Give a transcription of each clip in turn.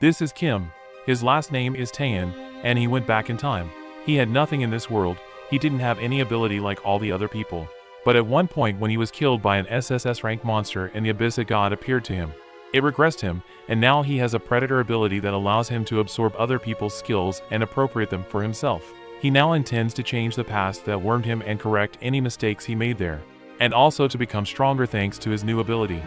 This is Kim. His last name is Taein, and he went back in time. He had nothing in this world, he didn't have any ability like all the other people. But at one point when he was killed by an SSS rank monster in the abyss, a god appeared to him. It regressed him, and now he has a predator ability that allows him to absorb other people's skills and appropriate them for himself. He now intends to change the past that wormed him and correct any mistakes he made there, and also to become stronger thanks to his new ability.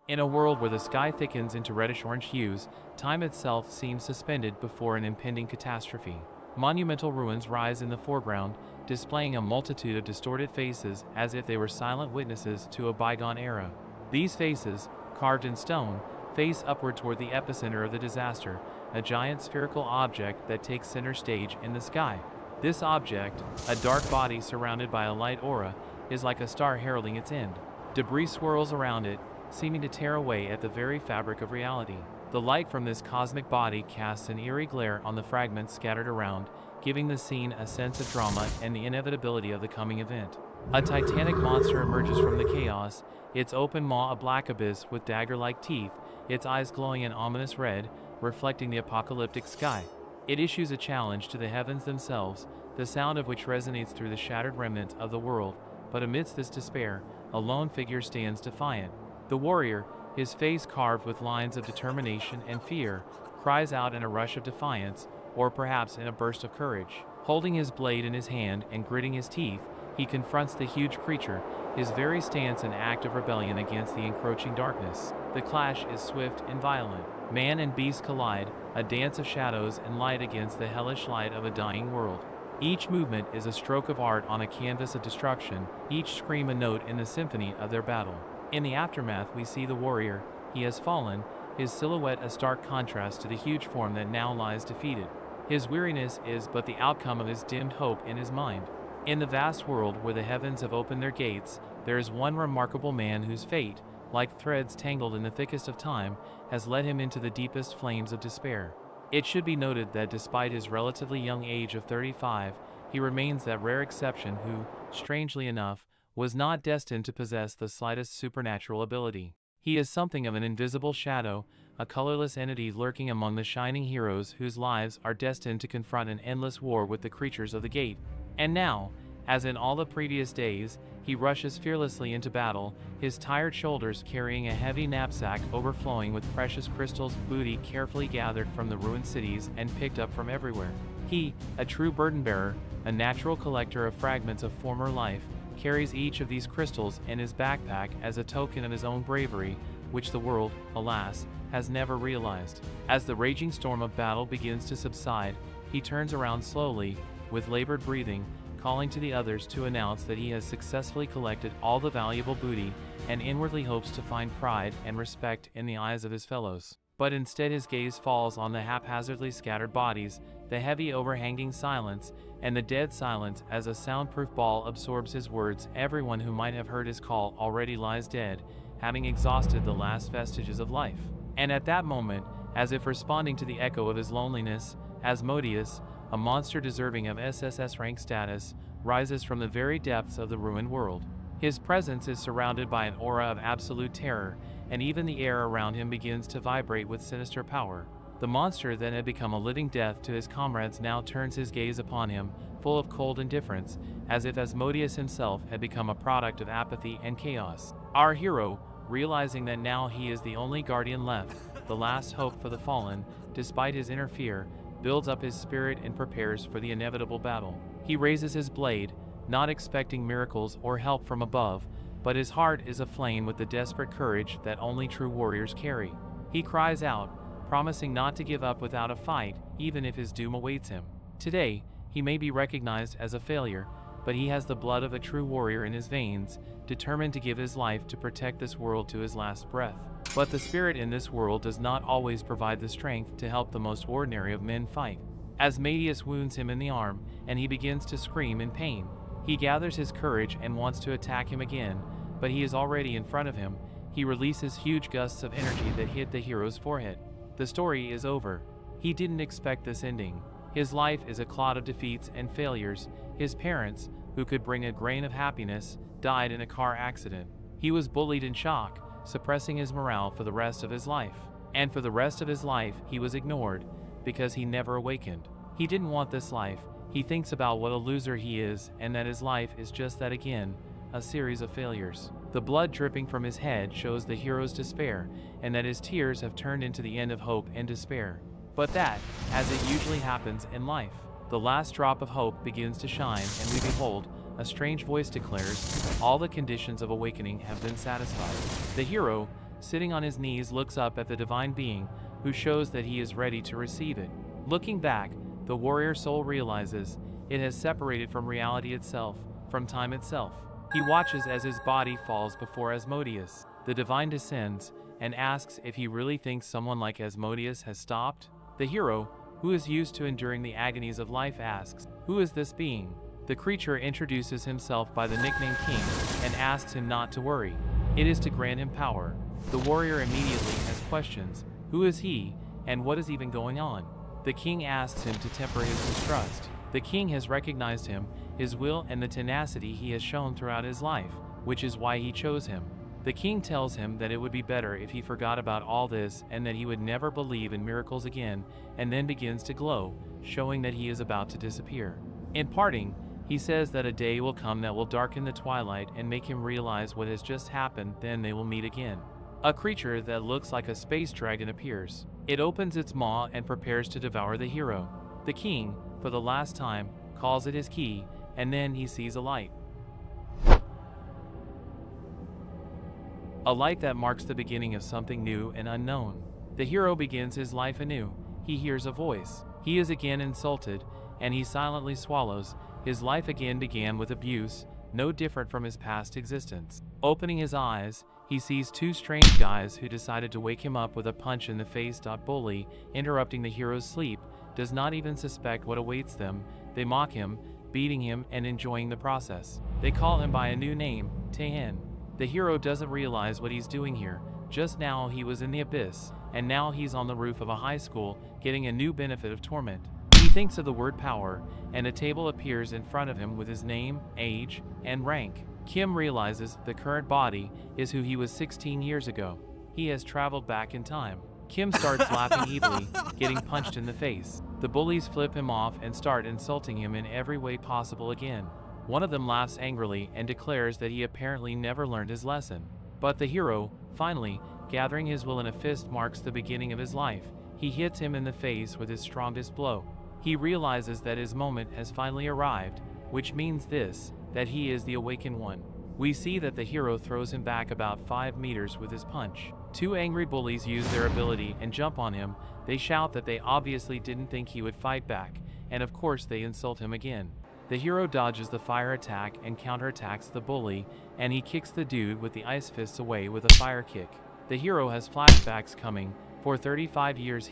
In a world where the sky thickens into reddish-orange hues, time itself seems suspended before an impending catastrophe. Monumental ruins rise in the foreground, displaying a multitude of distorted faces as if they were silent witnesses to a bygone era. These faces, carved in stone, face upward toward the epicenter of the disaster, a giant spherical object that takes center stage in the sky. This object, a dark body surrounded by a light aura, is like a star heralding its end. Debris swirls around it, seeming to tear away at the very fabric of reality. The light from this cosmic body casts an eerie glare on the fragments scattered around, giving the scene a sense of drama and the inevitability of the coming event. A titanic monster emerges from the chaos, its open maw a black abyss with dagger-like teeth, its eyes glowing an ominous red, reflecting the apocalyptic sky. It issues a challenge to the heavens themselves, the sound of which resonates through the shattered remnants of the world. But amidst this despair, a lone figure stands defiant. The warrior, his face carved with lines of determination and fear, cries out in a rush of defiance, or perhaps in a burst of courage. Holding his blade in his hand and gritting his teeth, he confronts the huge creature, his very stance an act of rebellion against the encroaching darkness. The clash is swift and violent. Man and beast collide, a dance of shadows and light against the hellish light of a dying world. Each movement is a stroke of art on a canvas of destruction, each scream a note in the symphony of their battle. In the aftermath we see the warrior. He has fallen, his silhouette a stark contrast to the huge form that now lies defeated. His weariness is but the outcome of his dimmed hope in his mind. In the vast world where the heavens have opened their gates, there is one remarkable man whose fate, like threads tangled in the thickest of time, has led him into the deepest flames of despair. It should be noted that despite his relatively young age of 35, he remains that rare exception who, strangely enough, was not destined to possess the slightest supernatural ability. He is something of an invisible shadow, a colorless entity lurking among the shining heroes whose lives are destined to confront an endless war with the creatures of the gate. And now, as in all the previous days, he rushes fearlessly into battle, his tired shoulders carrying a heavy knapsack overflowing with precious crystals, booty carefully gathered from the ruined cities and picked up from everywhere. He, a true burden-bearer, a natural collector of fragments of former life, carries each of these crystals in his backpack as a token of his own bravery, which the world, alas, has never realized. As the raging storm of battle begins to subside, he turns around slowly, with labored breathing, calling to the others to announce that he has successfully collected all the valuable booty and inwardly hopes to find pride and respect in the eyes of his fellows. But instead his gaze falls on the haphazardly scattered bodies, the heavy overhanging silence, and the dead silence as a soundproof ball absorbs his words. Everyone who might have heard his call already lies dead, having exhausted the last vestiges of life. And at that moment, as if responding to the echo of his loneliness, Asmodeus, a monster deserving of SSS rank status, rises from the very depths of the ruined world. His presence is surrounded by an aura of absolute terror, and even the air around him begins to vibrate with sinister power. The monster that had become a living death to his comrades now turns his gaze upon him, full of cold indifference, as if Asmodeus himself had become a product of apathy and chaos. Our hero, realizing that now he is the only guardian left, the last hope for the fallen, despite his inner fear, builds up his spirit and prepares for the inevitable battle. He raises his blade, not expecting miracles or help from above, but his heart is aflame with the desperate courage that only true warriors carry. He cries out, promising not to give up without a fight, even if his doom awaits him. Today, he may be recognized as a failure, but he has the blood of a true warrior in his veins, determined to give his life to protect this world to his last breath. But the spirit in this world does not always provide the strength to help the most ordinary of men fight. Asmodeus wounds him in the arm, and he begins to scream in pain. He gathers his courage and wants to attack him again, but he is already in front of him. He releases huge gusts of energy that hit the hero's forehead. The story is over. He didn't expect this ending. His life is a clod of defeats and failures. His parents, who could bring a grain of happiness, died in a car accident. He was bullied in shock, suppressing his morale for the rest of his life. and for the rest of his life he was ignored because he never awakened. He didn't want this life. He thinks about what a loser he is and that his life is just that again, a series of failures. The blood dripping from his head shows the hero's despair and that his tears have turned into the end of hope and despair. But that, as it usually happens in life, the last drop of hope begins to shine and we behold, a strange voice declares, all the conditions of awakening have been satisfied. The hero, sitting on his knees, looks up at the divine being, who shows that he is ready to receive it. Looking back, the warrior soul realizes it has separated from reality itself, from time itself. He watches as his body falls before Asmodeus. The divine descends and asks if he really thinks someone like Asmodeus has stopped. The hero, who is used to enduring the agonies of life, asks, "Who is this being?" The creature introduces himself by the nickname King and asks him not to worry. It is to grant him power. The warrior immediately has questions. Who is he, and what is even going on? The king asks him to temper his distrust. The king has recognized him, his will, and the tenacity he has shown throughout his life, which is why he chose him. The king tells him that it would be better if he forgot about all this and that he would never believe in miracles again, and then begins to glow, showing that he is about to disappear. In parting, he says that a day will come that will darken the twilight and make him realize what has just happened, then they will meet again. A creature that looks like a space dragon appears. It opens its maw and prepares to devour the hero. The king, for the last time, calls it his key, and then he sees a light. A light that marks the beginning of something new and unknown. The hero begins his life anew. He hears a voice. He is again insulted, and he silently swallows. His life again began with abuse, no different from his past existence. Opening his eyes, he sees two strange guys who decided to wake him up with a punch in the face. Bully, interrupting the hero's sleep, does not even suspect what awaits them. They mock him, beating him and enjoying the process. They call him by a new name, Taehin. The hero doesn't realize what he's doing here. Just now he was in the abyss, and now he's on the roof of a high school, getting a new benefit of torment. He thinks of the word power, and a table appears in front of him with his name, age, and rank. Kim realizes the current body is who he was 16 years ago. He has traveled back in time. Kim starts laughing evilly, getting punched in the face. The bullies flip him off and start insulting him in every way possible again. One of them laughs angrily and declares that he apparently never learned his lesson. But the hero, finally, gathering his will in a fist, marks the beginning of his life. He hits him in the face with his strongest blow. He realizes that his moment has finally arrived, which means this, that he is the awakened one. We see that the hero throws him back about 5 meters with his punch. Two angry bullies use their ability and jump on him. They shout that they obviously didn't think he would fight back, and of course they insult him again. The hero dodges the fire attack and counterattacks the bully, and he kicks the dude with the ice fists away with a fire kick. The hero has flashbacks coming. For 35 years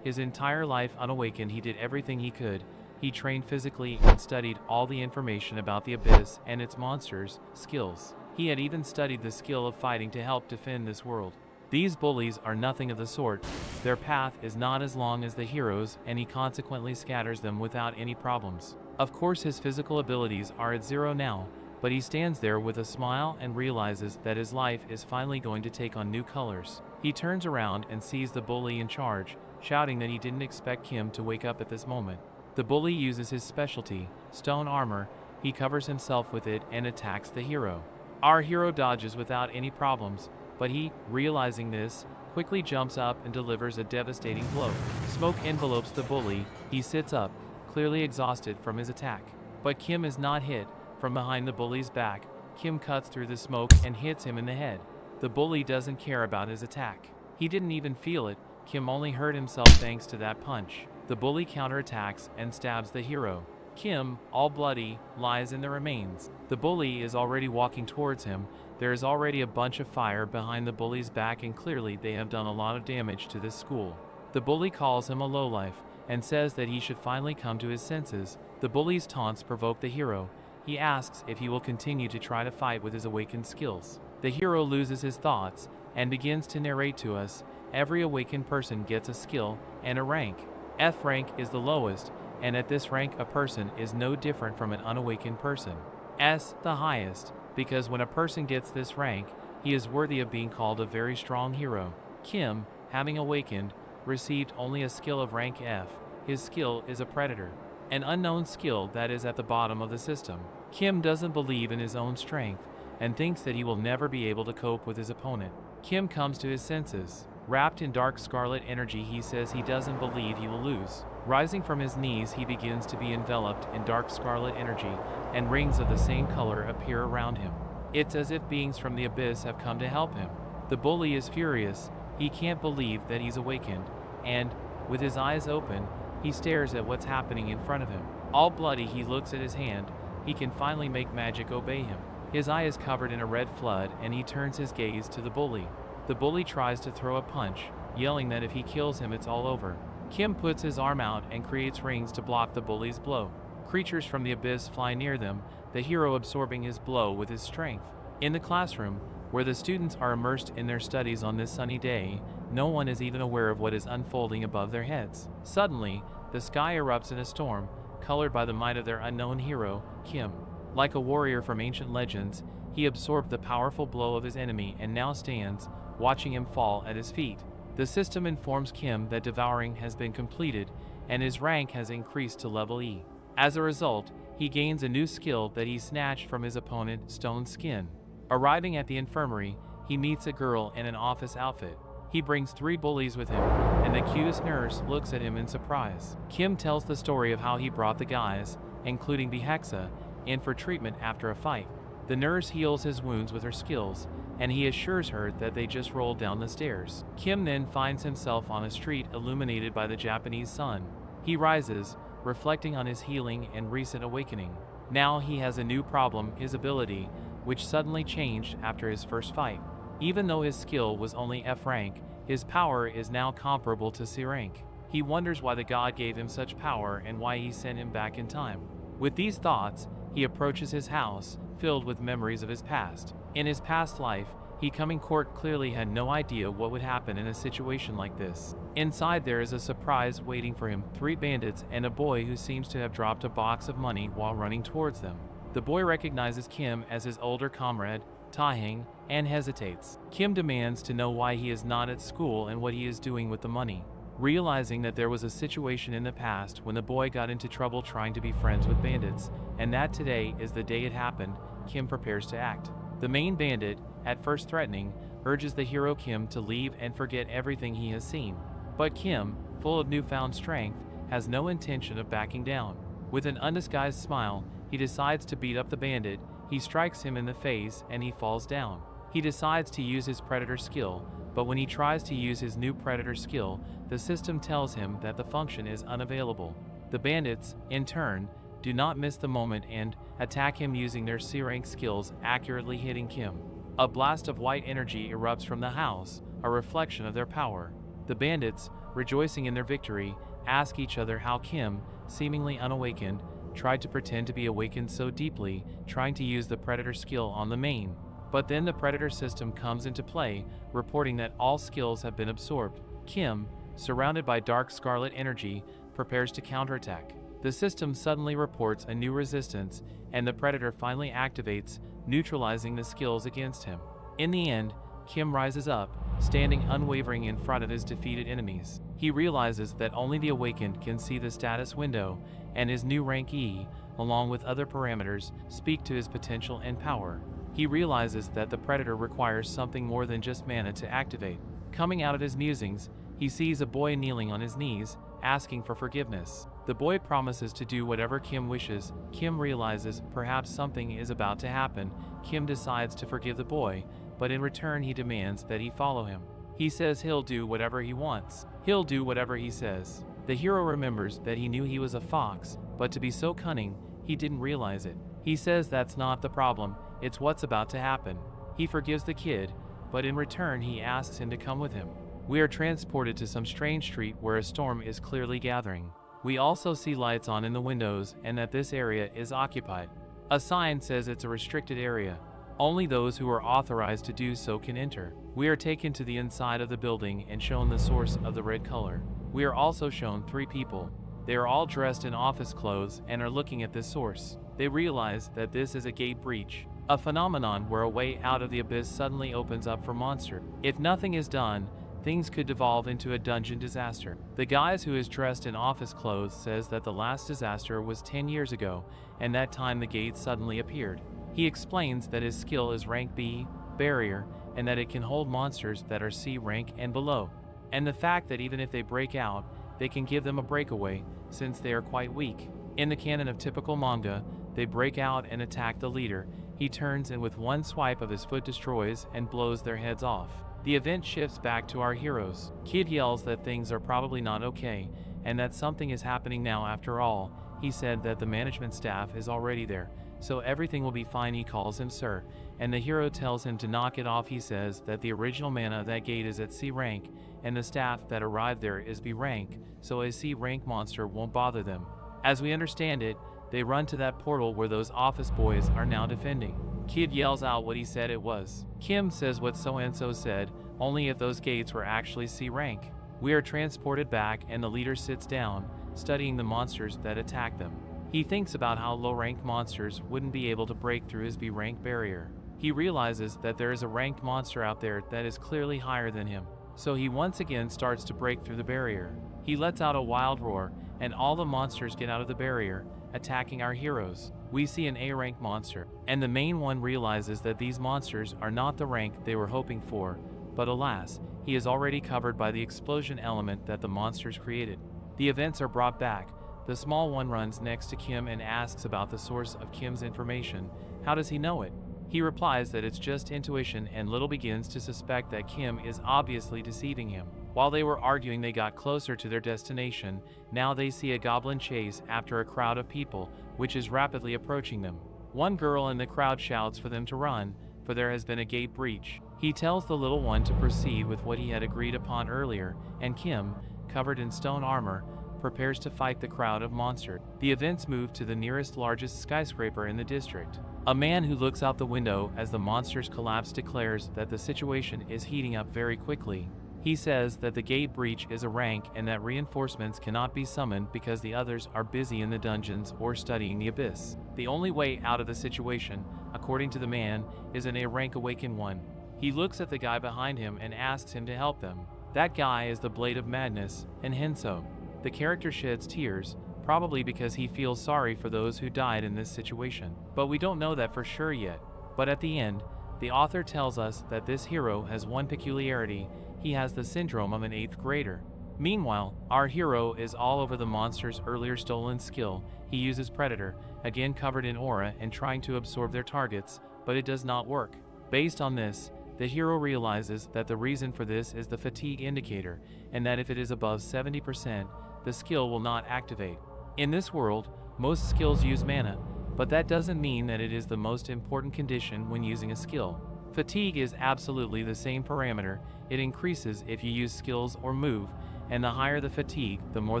his entire life unawakened, he did everything he could. He trained physically and studied all the information about the abyss and its monsters, skills. He had even studied the skill of fighting to help defend this world. These bullies are nothing of the sort. Their path is not as long as the hero's, and he consequently scatters them without any problems. Of course, his physical abilities are at zero now, but he stands there with a smile and realizes that his life is finally going to take on new colors. He turns around and sees the bully in charge, shouting that he didn't expect Kim to wake up at this moment. The bully uses his specialty, stone armor. He covers himself with it and attacks the hero. Our hero dodges without any problems, but he, realizing this, quickly jumps up and delivers a devastating blow. Smoke envelopes the bully. He sits up, clearly exhausted from his attack. But Kim is not hit. From behind the bully's back, Kim cuts through the smoke and hits him in the head. The bully doesn't care about his attack. He didn't even feel it. Kim only hurt himself thanks to that punch. The bully counterattacks and stabs the hero. Kim, all bloody, lies in the remains. The bully is already walking towards him. There is already a bunch of fire behind the bully's back, and clearly they have done a lot of damage to this school. The bully calls him a lowlife and says that he should finally come to his senses. The bully's taunts provoke the hero. He asks if he will continue to try to fight with his awakened skills. The hero loses his thoughts and begins to narrate to us, every awakened person gets a skill and a rank. F rank is the lowest, and at this rank a person is no different from an unawakened person. S the highest, because when a person gets this rank, he is worthy of being called a very strong hero. Kim, having awakened, received only a skill of rank F. His skill is a predator, an unknown skill that is at the bottom of the system. Kim doesn't believe in his own strength and thinks that he will never be able to cope with his opponent. Kim comes to his senses. Wrapped in dark scarlet energy, he says he doesn't believe he will lose. Rising from his knees, he begins to be enveloped in dark scarlet energy, and rings of the same color appear around him. It's as if beings from the abyss have come to help him. The bully is furious. He can't believe that he's awakened, and, with his eyes open, he stares at what's happening in front of him. All bloody, he looks at his hand. He can finally make magic obey him. His eye is covered in a red flood, and he turns his gaze to the bully. The bully tries to throw a punch, yelling that if he kills him, it's all over. Kim puts his arm out and creates rings to block the bully's blow. Creatures from the abyss fly near them, the hero absorbing his blow with his strength. In the classroom, where the students are immersed in their studies on this sunny day, no one is even aware of what is unfolding above their heads. Suddenly, the sky erupts in a storm, colored by the might of their unknown hero, Kim. Like a warrior from ancient legends, he absorbed the powerful blow of his enemy and now stands, watching him fall at his feet. The system informs Kim that devouring has been completed, and his rank has increased to level E. As a result, he gains a new skill that he snatched from his opponent, Stone Skin. Arriving at the infirmary, he meets a girl in an office outfit. He brings 3 bullies with him, and the cutest nurse looks at him in surprise. Kim tells the story of how he brought the guys, including Bihexa, in for treatment after a fight. The nurse heals his wounds with her skills, and he assures her that they just rolled down the stairs. Kim then finds himself on a street illuminated by the Japanese sun. He rises, reflecting on his healing and recent awakening. Now he has a new problem, his ability, which suddenly changed after his first fight. Even though his skill was only F rank, his power is now comparable to C rank. He wonders why the god gave him such power and why he sent him back in time. With these thoughts, he approaches his house, filled with memories of his past. In his past life, he coming court clearly had no idea what would happen in a situation like this. Inside there is a surprise waiting for him, 3 bandits and a boy who seems to have dropped a box of money while running towards them. The boy recognizes Kim as his older comrade, Taehang, and hesitates. Kim demands to know why he is not at school and what he is doing with the money. Realizing that there was a situation in the past when the boy got into trouble trying to be friends with bandits, and that today is the day it happened, Kim prepares to act. The main bandit, at first threatening, urges the hero Kim to leave and forget everything he has seen. But Kim, full of newfound strength, has no intention of backing down. With an undisguised smile, he decides to beat up the bandit. He strikes him in the face and he falls down. He decides to use his predator skill, but when he tries to use his new predator skill, the system tells him that the function is unavailable. The bandits, in turn, do not miss the moment and attack him using their C-rank skills, accurately hitting Kim. A blast of white energy erupts from the house, a reflection of their power. The bandits, rejoicing in their victory, ask each other how Kim, seemingly unawakened, tried to pretend to be awakened so deeply, trying to use the predator skill on the main. But then the predator system comes into play, reporting that all skills have been absorbed. Kim, surrounded by dark scarlet energy, prepares to counterattack. The system suddenly reports a new resistance, and the predator finally activates, neutralizing the skills against him. In the end, Kim rises up, standing unwavering in front of his defeated enemies. He realizes that only the awakened can see the status window, and his new rank E, along with other parameters, speak to his potential and power. He realizes that the predator requires something more than just mana to activate. Coming out of his musings, he sees a boy kneeling on his knees, asking for forgiveness. The boy promises to do whatever Kim wishes. Kim realizes perhaps something is about to happen. Kim decides to forgive the boy, but in return he demands that he follow him. He says he'll do whatever he wants. He'll do whatever he says. The hero remembers that he knew he was a fox, but to be so cunning, he didn't realize it. He says that's not the problem, it's what's about to happen. He forgives the kid, but in return he asks him to come with him. We are transported to some strange street where a storm is clearly gathering. We also see lights on in the windows and that this area is occupied. A sign says it's a restricted area. Only those who are authorized to do so can enter. We are taken to the inside of the building and shown the source of the red color. We are also shown 3 people. They are all dressed in office clothes and are looking at this source. They realize that this is a gate breach, a phenomenon where a way out of the abyss suddenly opens up for monster. If nothing is done, things could devolve into a dungeon disaster. The guy who is dressed in office clothes says that the last disaster was 10 years ago, and that time the gate suddenly appeared. He explains that his skill is rank B, barrier, and that it can hold monsters that are C rank and below. And the fact that even if they break out, they can give them a breakaway, since they are quite weak. In the canon of typical manga, they break out and attack the leader. He turns and with one swipe of his foot destroys and blows their heads off. The event shifts back to our heroes. Kid yells that things are probably not okay, and that something is happening now after all. He said that the management staff is already there, so everything will be fine. He calls him sir, and the hero tells him to knock it off. He says that the original mana of that gate is at C rank, and the staff that arrived there is B rank, so a C rank monster won't bother them. As we understand it, they run to that portal where those office boys are now defending. Kid yells out what he said it was. Kim says what so-and-so said, only if those gates were actually C rank. We are transported back and the leader sits down, studying the monsters that attack them. He thinks about how low-ranked monsters wouldn't be able to break through his B rank barrier. He realizes that there is a ranked monster out there that is clearly higher than him, so he once again starts to break through the barrier. He lets out a wild roar, and all the monsters get out of the barrier, attacking our heroes. We see an A rank monster, and the main one realizes that these monsters are not the rank they were hoping for, but alas, he is already covered by the explosion element that the monsters created. The events are brought back. The small one runs next to Kim and asks about the source of Kim's information. How does he know it? He replies that it's just intuition, and Little begins to suspect that Kim is obviously deceiving him. While they were arguing, they got closer to their destination. Now they see a goblin chase after a crowd of people, which is rapidly approaching them. One girl in the crowd shouts for them to run, for there has been a gate breach. He tells the little one to proceed with what he had agreed upon earlier, and Kim, covered in stone armor, prepares to fight the crowd of monsters. The events move to the nearest largest skyscraper in the district. A man who looks out the window as the monsters collapse declares that the situation is heating up very quickly. He says that the gate breach is a rank and that reinforcements cannot be summoned because the others are busy in the dungeons or studying the abyss. The only way out of the situation, according to the man, is an A rank awakened one. He looks at the guy behind him and asks him to help them. That guy is the Blade of Madness, and Henso. The character sheds tears, probably because he feels sorry for those who died in this situation. But we don't know that for sure yet. But at the end, the author tells us that this hero has one peculiarity: he has the syndrome of an 8th grader. Meanwhile, our hero is all over the monster's earlier stolen skill. He uses Predator, again covered in aura and trying to absorb their targets, but it does not work. Based on this, the hero realizes that the reason for this is the fatigue indicator, and that if it is above 70%, the skill will not activate. In this world, most skills use mana, but that doesn't mean that it is the most important condition when using a skill. Fatigue is absolutely the same parameter. It increases if you use skills or move, and the higher the fatigue, the more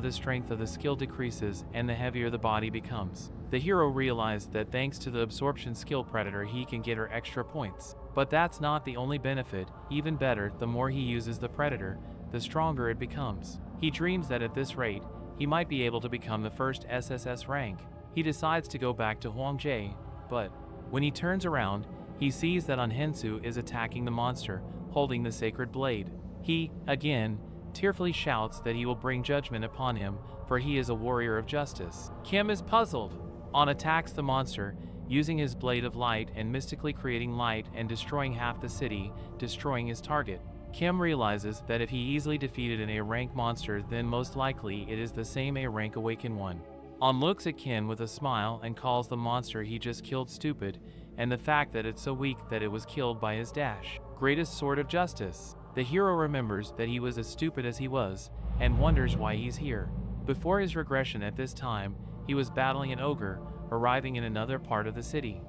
the strength of the skill decreases and the heavier the body becomes. The hero realized that thanks to the absorption skill Predator, he can get her extra points. But that's not the only benefit. Even better, the more he uses the Predator, the stronger it becomes. He dreams that at this rate, he might be able to become the first SSS rank. He decides to go back to Huangjae, but when he turns around, he sees that Hensu is attacking the monster, holding the sacred blade. He, again, tearfully shouts that he will bring judgment upon him, for he is a warrior of justice. Kim is puzzled. Attacks the monster, using his blade of light and mystically creating light and destroying half the city, destroying his target. Kim realizes that if he easily defeated an A rank monster, then most likely it is the same A rank awakened one. Looks at Kim with a smile and calls the monster he just killed stupid, and the fact that it's so weak that it was killed by his dash. Greatest sword of justice. The hero remembers that he was as stupid as he was, and wonders why he's here. Before his regression at this time, he was battling an ogre, arriving in another part of the city.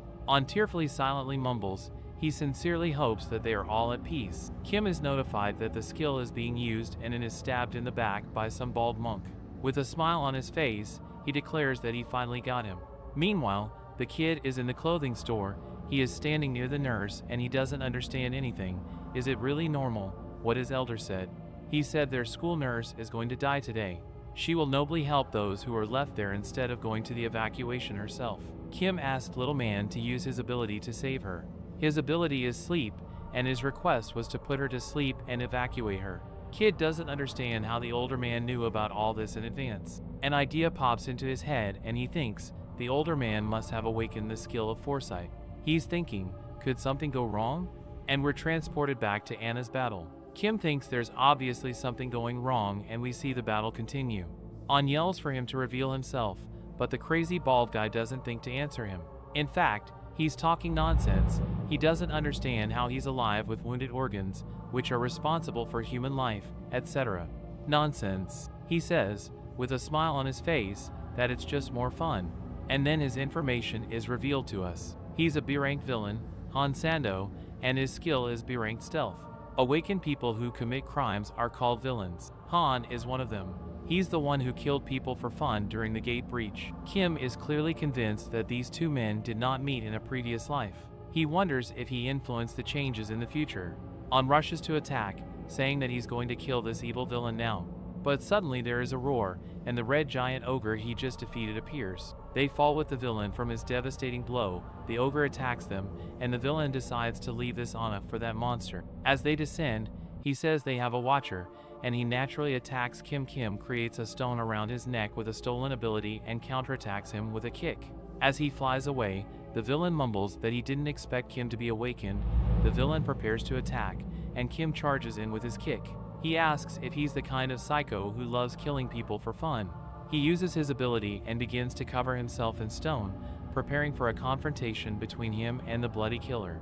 Tearfully silently mumbles, he sincerely hopes that they are all at peace. Kim is notified that the skill is being used and is stabbed in the back by some bald monk. With a smile on his face, he declares that he finally got him. Meanwhile, the kid is in the clothing store. He is standing near the nurse and he doesn't understand anything. Is it really normal, what his elder said? He said their school nurse is going to die today. She will nobly help those who are left there instead of going to the evacuation herself. Kim asked little man to use his ability to save her. His ability is sleep, and his request was to put her to sleep and evacuate her. Kid doesn't understand how the older man knew about all this in advance. An idea pops into his head and he thinks the older man must have awakened the skill of foresight. He's thinking, could something go wrong? And we're transported back to Anna's battle. Kim thinks there's obviously something going wrong and we see the battle continue. An yells for him to reveal himself, but the crazy bald guy doesn't think to answer him. In fact, he's talking nonsense. He doesn't understand how he's alive with wounded organs, which are responsible for human life, etc. Nonsense, he says, with a smile on his face, that it's just more fun. And then his information is revealed to us. He's a B-ranked villain, Han Sando, and his skill is B-ranked stealth. Awakened people who commit crimes are called villains. Han is one of them. He's the one who killed people for fun during the gate breach. Kim is clearly convinced that these two men did not meet in a previous life. He wonders if he influenced the changes in the future. An rushes to attack, saying that he's going to kill this evil villain now. But suddenly there is a roar, and the red giant ogre he just defeated appears. They fall with the villain from his devastating blow. The ogre attacks them, and the villain decides to leave this Anna for that monster. As they descend, he says they have a watcher, and he naturally attacks Kim. Kim creates a stone around his neck with a stolen ability and counterattacks him with a kick. As he flies away, the villain mumbles that he didn't expect Kim to be awakened. The villain prepares to attack, and Kim charges in with his kick. He asks if he's the kind of psycho who loves killing people for fun. He uses his ability and begins to cover himself in stone, preparing for a confrontation between him and the bloody killer.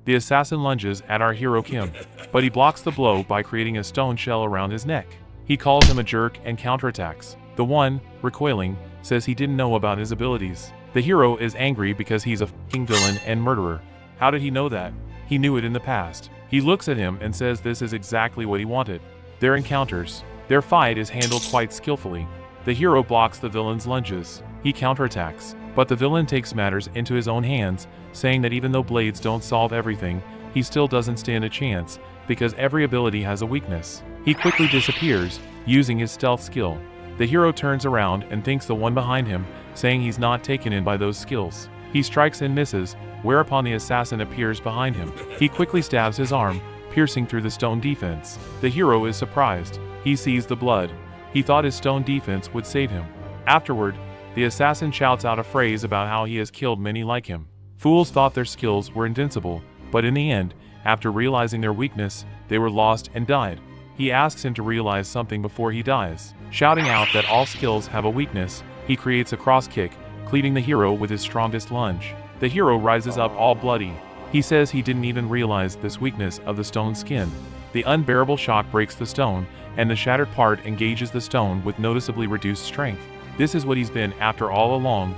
The assassin lunges at our hero Kim, but he blocks the blow by creating a stone shell around his neck. He calls him a jerk and counterattacks. The one, recoiling, says he didn't know about his abilities. The hero is angry because he's a f***ing villain and murderer. How did he know that? He knew it in the past. He looks at him and says this is exactly what he wanted. Their encounters. Their fight is handled quite skillfully. The hero blocks the villain's lunges. He counterattacks, but the villain takes matters into his own hands, saying that even though blades don't solve everything, he still doesn't stand a chance, because every ability has a weakness. He quickly disappears, using his stealth skill. The hero turns around and thanks the one behind him, saying he's not taken in by those skills. He strikes and misses, whereupon the assassin appears behind him. He quickly stabs his arm, piercing through the stone defense. The hero is surprised. He sees the blood. He thought his stone defense would save him. Afterward, the assassin shouts out a phrase about how he has killed many like him. Fools thought their skills were invincible, but in the end, after realizing their weakness, they were lost and died. He asks him to realize something before he dies. Shouting out that all skills have a weakness, he creates a cross kick, cleaving the hero with his strongest lunge. The hero rises up all bloody. He says he didn't even realize this weakness of the stone skin. The unbearable shock breaks the stone, and the shattered part engages the stone with noticeably reduced strength. This is what he's been after all along,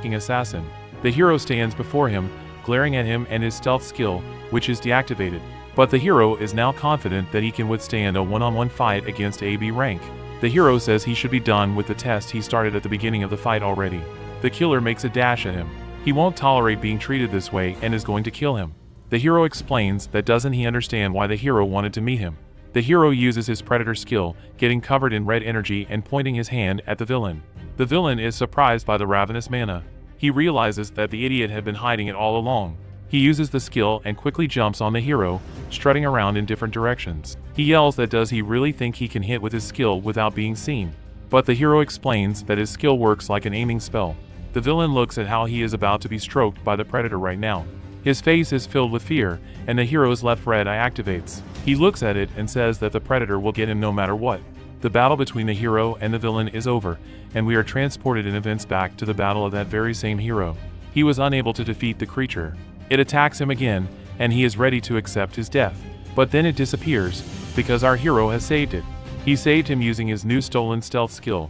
King Assassin. The hero stands before him, glaring at him and his stealth skill, which is deactivated. But the hero is now confident that he can withstand a one-on-one fight against AB rank. The hero says he should be done with the test he started at the beginning of the fight already. The killer makes a dash at him. He won't tolerate being treated this way and is going to kill him. The hero explains that doesn't he understand why the hero wanted to meet him. The hero uses his predator skill, getting covered in red energy and pointing his hand at the villain. The villain is surprised by the ravenous mana. He realizes that the idiot had been hiding it all along. He uses the skill and quickly jumps on the hero, strutting around in different directions. He yells that does he really think he can hit with his skill without being seen. But the hero explains that his skill works like an aiming spell. The villain looks at how he is about to be stroked by the predator right now. His face is filled with fear, and the hero's left red eye activates. He looks at it and says that the predator will get him no matter what. The battle between the hero and the villain is over, and we are transported in events back to the battle of that very same hero. He was unable to defeat the creature. It attacks him again, and he is ready to accept his death. But then it disappears, because our hero has saved it. He saved him using his new stolen stealth skill.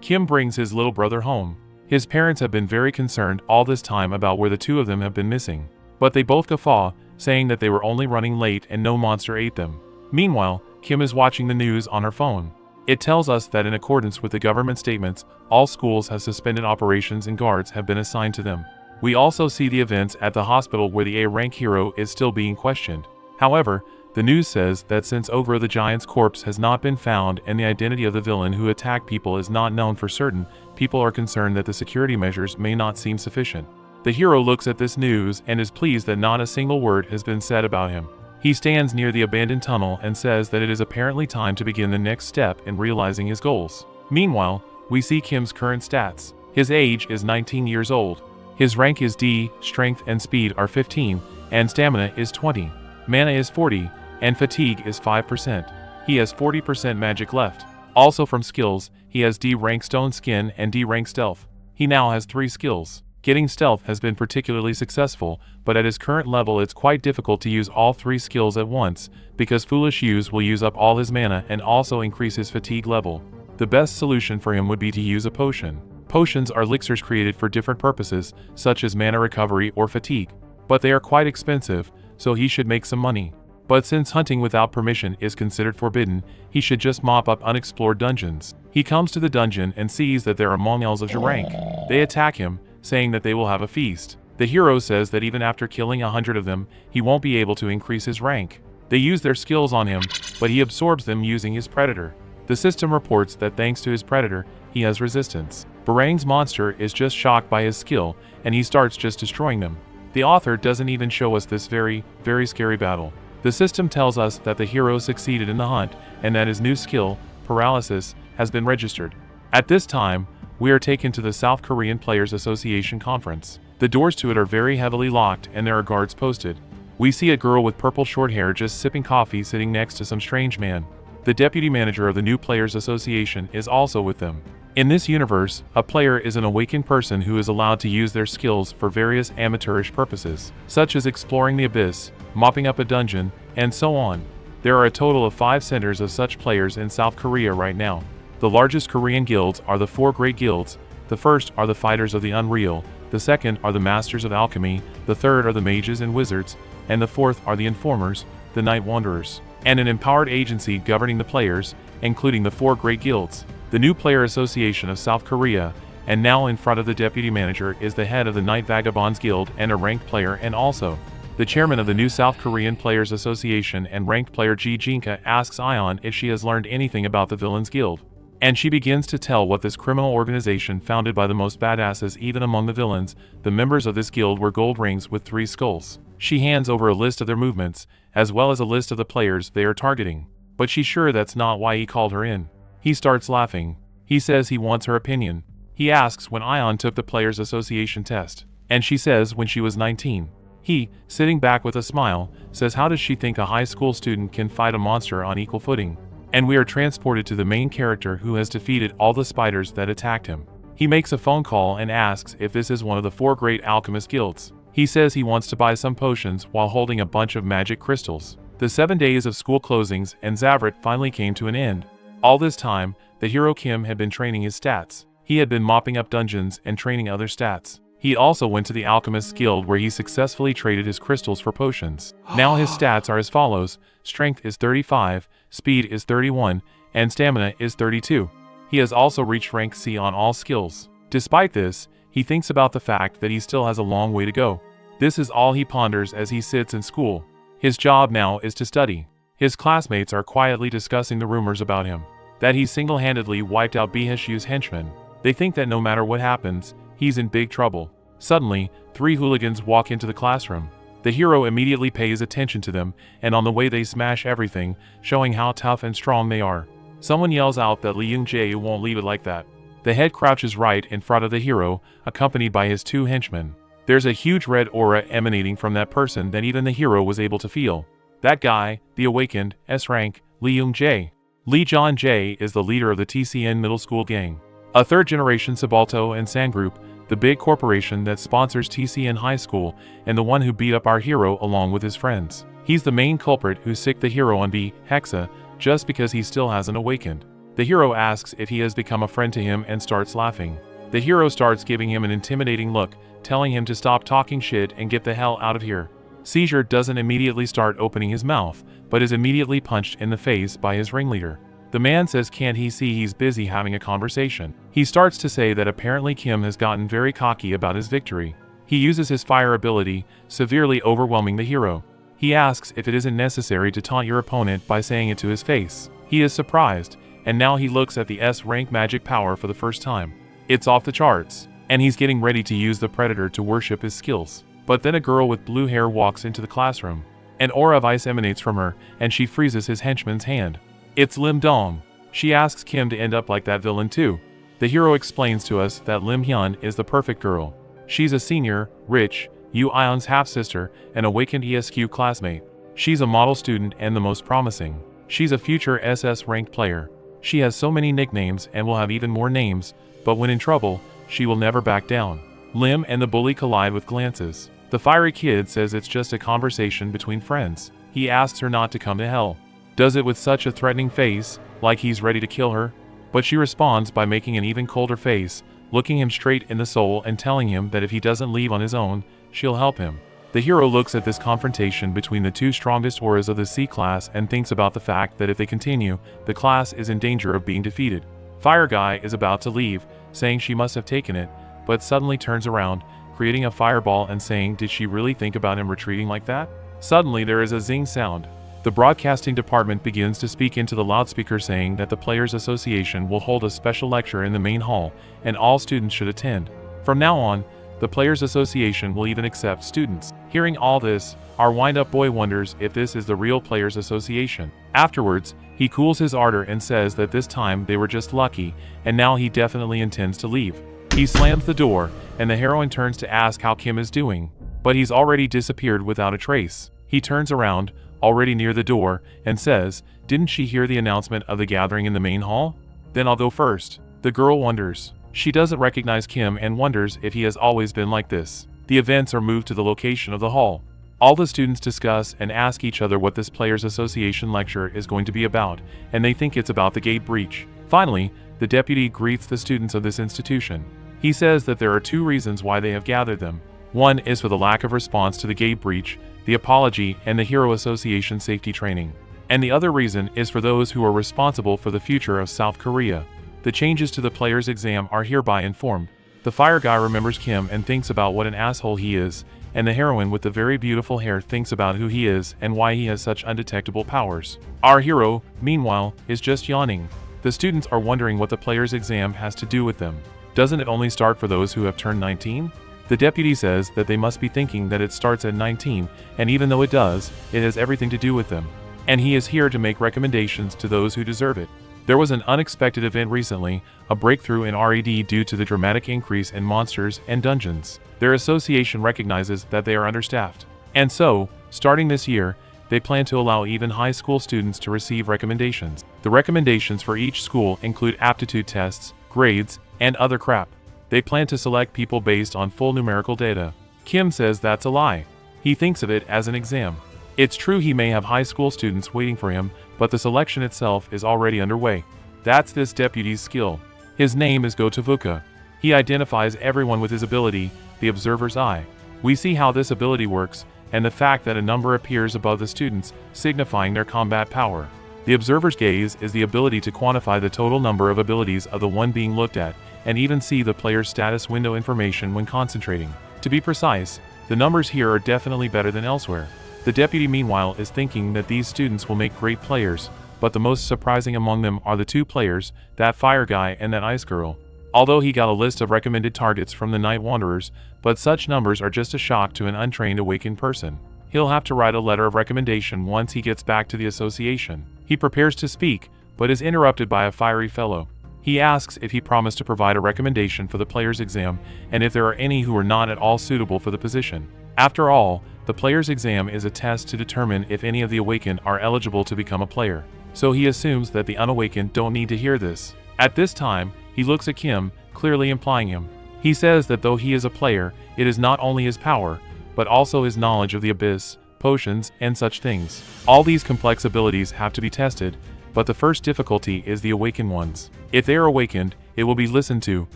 Kim brings his little brother home. His parents have been very concerned all this time about where the two of them have been missing. But they both guffaw, saying that they were only running late and no monster ate them. Meanwhile, Kim is watching the news on her phone. It tells us that in accordance with the government statements, all schools have suspended operations and guards have been assigned to them. We also see the events at the hospital where the A-rank hero is still being questioned. However, the news says that since Ogre the Giant's corpse has not been found and the identity of the villain who attacked people is not known for certain, people are concerned that the security measures may not seem sufficient. The hero looks at this news and is pleased that not a single word has been said about him. He stands near the abandoned tunnel and says that it is apparently time to begin the next step in realizing his goals. Meanwhile, we see Kim's current stats. His age is 19 years old. His rank is D, strength and speed are 15, and stamina is 20. Mana is 40, and fatigue is 5%. He has 40% magic left. Also from skills, he has D rank stone skin and D rank stealth. He now has 3 skills. Getting stealth has been particularly successful, but at his current level it's quite difficult to use all 3 skills at once, because foolish use will use up all his mana and also increase his fatigue level. The best solution for him would be to use a potion. Potions are elixirs created for different purposes, such as mana recovery or fatigue. But they are quite expensive, so he should make some money. But since hunting without permission is considered forbidden, he should just mop up unexplored dungeons. He comes to the dungeon and sees that there are Mongel's of rank. They attack him, saying that they will have a feast. The hero says that even after killing 100 of them, he won't be able to increase his rank. They use their skills on him, but he absorbs them using his predator. The system reports that thanks to his predator, he has resistance. Barang's monster is just shocked by his skill, and he starts just destroying them. The author doesn't even show us this very, very scary battle. The system tells us that the hero succeeded in the hunt, and that his new skill, paralysis, has been registered. At this time, we are taken to the South Korean Players Association conference. The doors to it are very heavily locked and there are guards posted. We see a girl with purple short hair just sipping coffee sitting next to some strange man. The deputy manager of the new Players Association is also with them. In this universe, a player is an awakened person who is allowed to use their skills for various amateurish purposes, such as exploring the abyss, mopping up a dungeon, and so on. There are a total of 5 centers of such players in South Korea right now. The largest Korean guilds are the 4 great guilds. The first are the Fighters of the Unreal, the second are the Masters of Alchemy, the third are the Mages and Wizards, and the fourth are the Informers, the Night Wanderers, and an empowered agency governing the players, including the 4 great guilds. The new Player Association of South Korea, and now in front of the deputy manager is the head of the Night Vagabonds Guild and a ranked player, and also the chairman of the new South Korean Players Association and ranked player Ji Jinka asks Ion if she has learned anything about the Villains Guild. And she begins to tell what this criminal organization founded by the most badasses even among the villains. The members of this guild were gold rings with 3 skulls. She hands over a list of their movements, as well as a list of the players they are targeting. But she's sure that's not why he called her in. He starts laughing. He says he wants her opinion. He asks when Ion took the Players Association test. And she says when she was 19. He, sitting back with a smile, says how does she think a high school student can fight a monster on equal footing? And we are transported to the main character who has defeated all the spiders that attacked him. He makes a phone call and asks if this is one of the 4 great alchemist guilds. He says he wants to buy some potions while holding a bunch of magic crystals. The 7 days of school closings and Zavret finally came to an end. All this time, the hero Kim had been training his stats. He had been mopping up dungeons and training other stats. He also went to the Alchemist's Guild where he successfully traded his crystals for potions. Now his stats are as follows: strength is 35, speed is 31, and stamina is 32. He has also reached rank C on all skills. Despite this, he thinks about the fact that he still has a long way to go. This is all he ponders as he sits in school. His job now is to study. His classmates are quietly discussing the rumors about him, that he single-handedly wiped out Biheshu's henchmen. They think that no matter what happens, he's in big trouble. Suddenly, 3 hooligans walk into the classroom. The hero immediately pays attention to them, and on the way they smash everything, showing how tough and strong they are. Someone yells out that Lee Young-jae won't leave it like that. The head crouches right in front of the hero, accompanied by his 2 henchmen. There's a huge red aura emanating from that person that even the hero was able to feel. That guy, the awakened, S-rank, Lee Young-jae. Lee John-jae is the leader of the TCN middle school gang, a 3rd-generation Sabalto and San group, the big corporation that sponsors TCN High School, and the one who beat up our hero along with his friends. He's the main culprit who sicked the hero on B, Hexa, just because he still hasn't awakened. The hero asks if he has become a friend to him and starts laughing. The hero starts giving him an intimidating look, telling him to stop talking shit and get the hell out of here. Seizure doesn't immediately start opening his mouth, but is immediately punched in the face by his ringleader. The man says can't he see he's busy having a conversation. He starts to say that apparently Kim has gotten very cocky about his victory. He uses his fire ability, severely overwhelming the hero. He asks if it isn't necessary to taunt your opponent by saying it to his face. He is surprised, and now he looks at the S-rank magic power for the first time. It's off the charts, and he's getting ready to use the predator to worship his skills. But then a girl with blue hair walks into the classroom. An aura of ice emanates from her, and she freezes his henchman's hand. It's Lim Dong. She asks Kim to end up like that villain too. The hero explains to us that Lim Hyun is the perfect girl. She's a senior, rich, Yu Ion's half-sister, an awakened ESQ classmate. She's a model student and the most promising. She's a future SS-ranked player. She has so many nicknames and will have even more names, but when in trouble, she will never back down. Lim and the bully collide with glances. The fiery kid says it's just a conversation between friends. He asks her not to come to hell. Does it with such a threatening face, like he's ready to kill her. But she responds by making an even colder face, looking him straight in the soul and telling him that if he doesn't leave on his own, she'll help him. The hero looks at this confrontation between the two strongest auras of the C class and thinks about the fact that if they continue, the class is in danger of being defeated. Fire Guy is about to leave, saying she must have taken it, but suddenly turns around, creating a fireball and saying, did she really think about him retreating like that? Suddenly there is a zing sound. The broadcasting department begins to speak into the loudspeaker saying that the Players Association will hold a special lecture in the main hall, and all students should attend. From now on, the Players Association will even accept students. Hearing all this, our wind-up boy wonders if this is the real Players Association. Afterwards, he cools his ardor and says that this time they were just lucky, and now he definitely intends to leave. He slams the door, and the heroine turns to ask how Kim is doing, but he's already disappeared without a trace. He turns around, already near the door, and says, didn't she hear the announcement of the gathering in the main hall? Then I'll go first. The girl wonders. She doesn't recognize Kim and wonders if he has always been like this. The events are moved to the location of the hall. All the students discuss and ask each other what this Players Association lecture is going to be about, and they think it's about the gate breach. Finally, the deputy greets the students of this institution. He says that there are two reasons why they have gathered them. One is for the lack of response to the gate breach, the apology, and the Hero Association safety training. And the other reason is for those who are responsible for the future of South Korea. The changes to the players' exam are hereby informed. The fire guy remembers Kim and thinks about what an asshole he is, and the heroine with the very beautiful hair thinks about who he is and why he has such undetectable powers. Our hero, meanwhile, is just yawning. The students are wondering what the players' exam has to do with them. Doesn't it only start for those who have turned 19? The deputy says that they must be thinking that it starts at 19, and even though it does, it has everything to do with them. And he is here to make recommendations to those who deserve it. There was an unexpected event recently, a breakthrough in RED due to the dramatic increase in monsters and dungeons. Their association recognizes that they are understaffed. And so, starting this year, they plan to allow even high school students to receive recommendations. The recommendations for each school include aptitude tests, grades, and other crap. They plan to select people based on full numerical data. Kim says that's a lie. He thinks of it as an exam. It's true he may have high school students waiting for him, but the selection itself is already underway. That's this deputy's skill. His name is Gotavuka. He identifies everyone with his ability, the observer's eye. We see how this ability works, and the fact that a number appears above the students, signifying their combat power. The observer's gaze is the ability to quantify the total number of abilities of the one being looked at, and even see the player's status window information when concentrating. To be precise, the numbers here are definitely better than elsewhere. The deputy meanwhile is thinking that these students will make great players, but the most surprising among them are the two players, that fire guy and that ice girl. Although he got a list of recommended targets from the Night Wanderers, but such numbers are just a shock to an untrained awakened person. He'll have to write a letter of recommendation once he gets back to the association. He prepares to speak, but is interrupted by a fiery fellow. He asks if he promised to provide a recommendation for the player's exam, and if there are any who are not at all suitable for the position. After all, the player's exam is a test to determine if any of the awakened are eligible to become a player. So he assumes that the unawakened don't need to hear this. At this time, he looks at Kim, clearly implying him. He says that though he is a player, it is not only his power, but also his knowledge of the abyss, potions, and such things. All these complex abilities have to be tested, but the first difficulty is the awakened ones. If they are awakened, it will be listened to,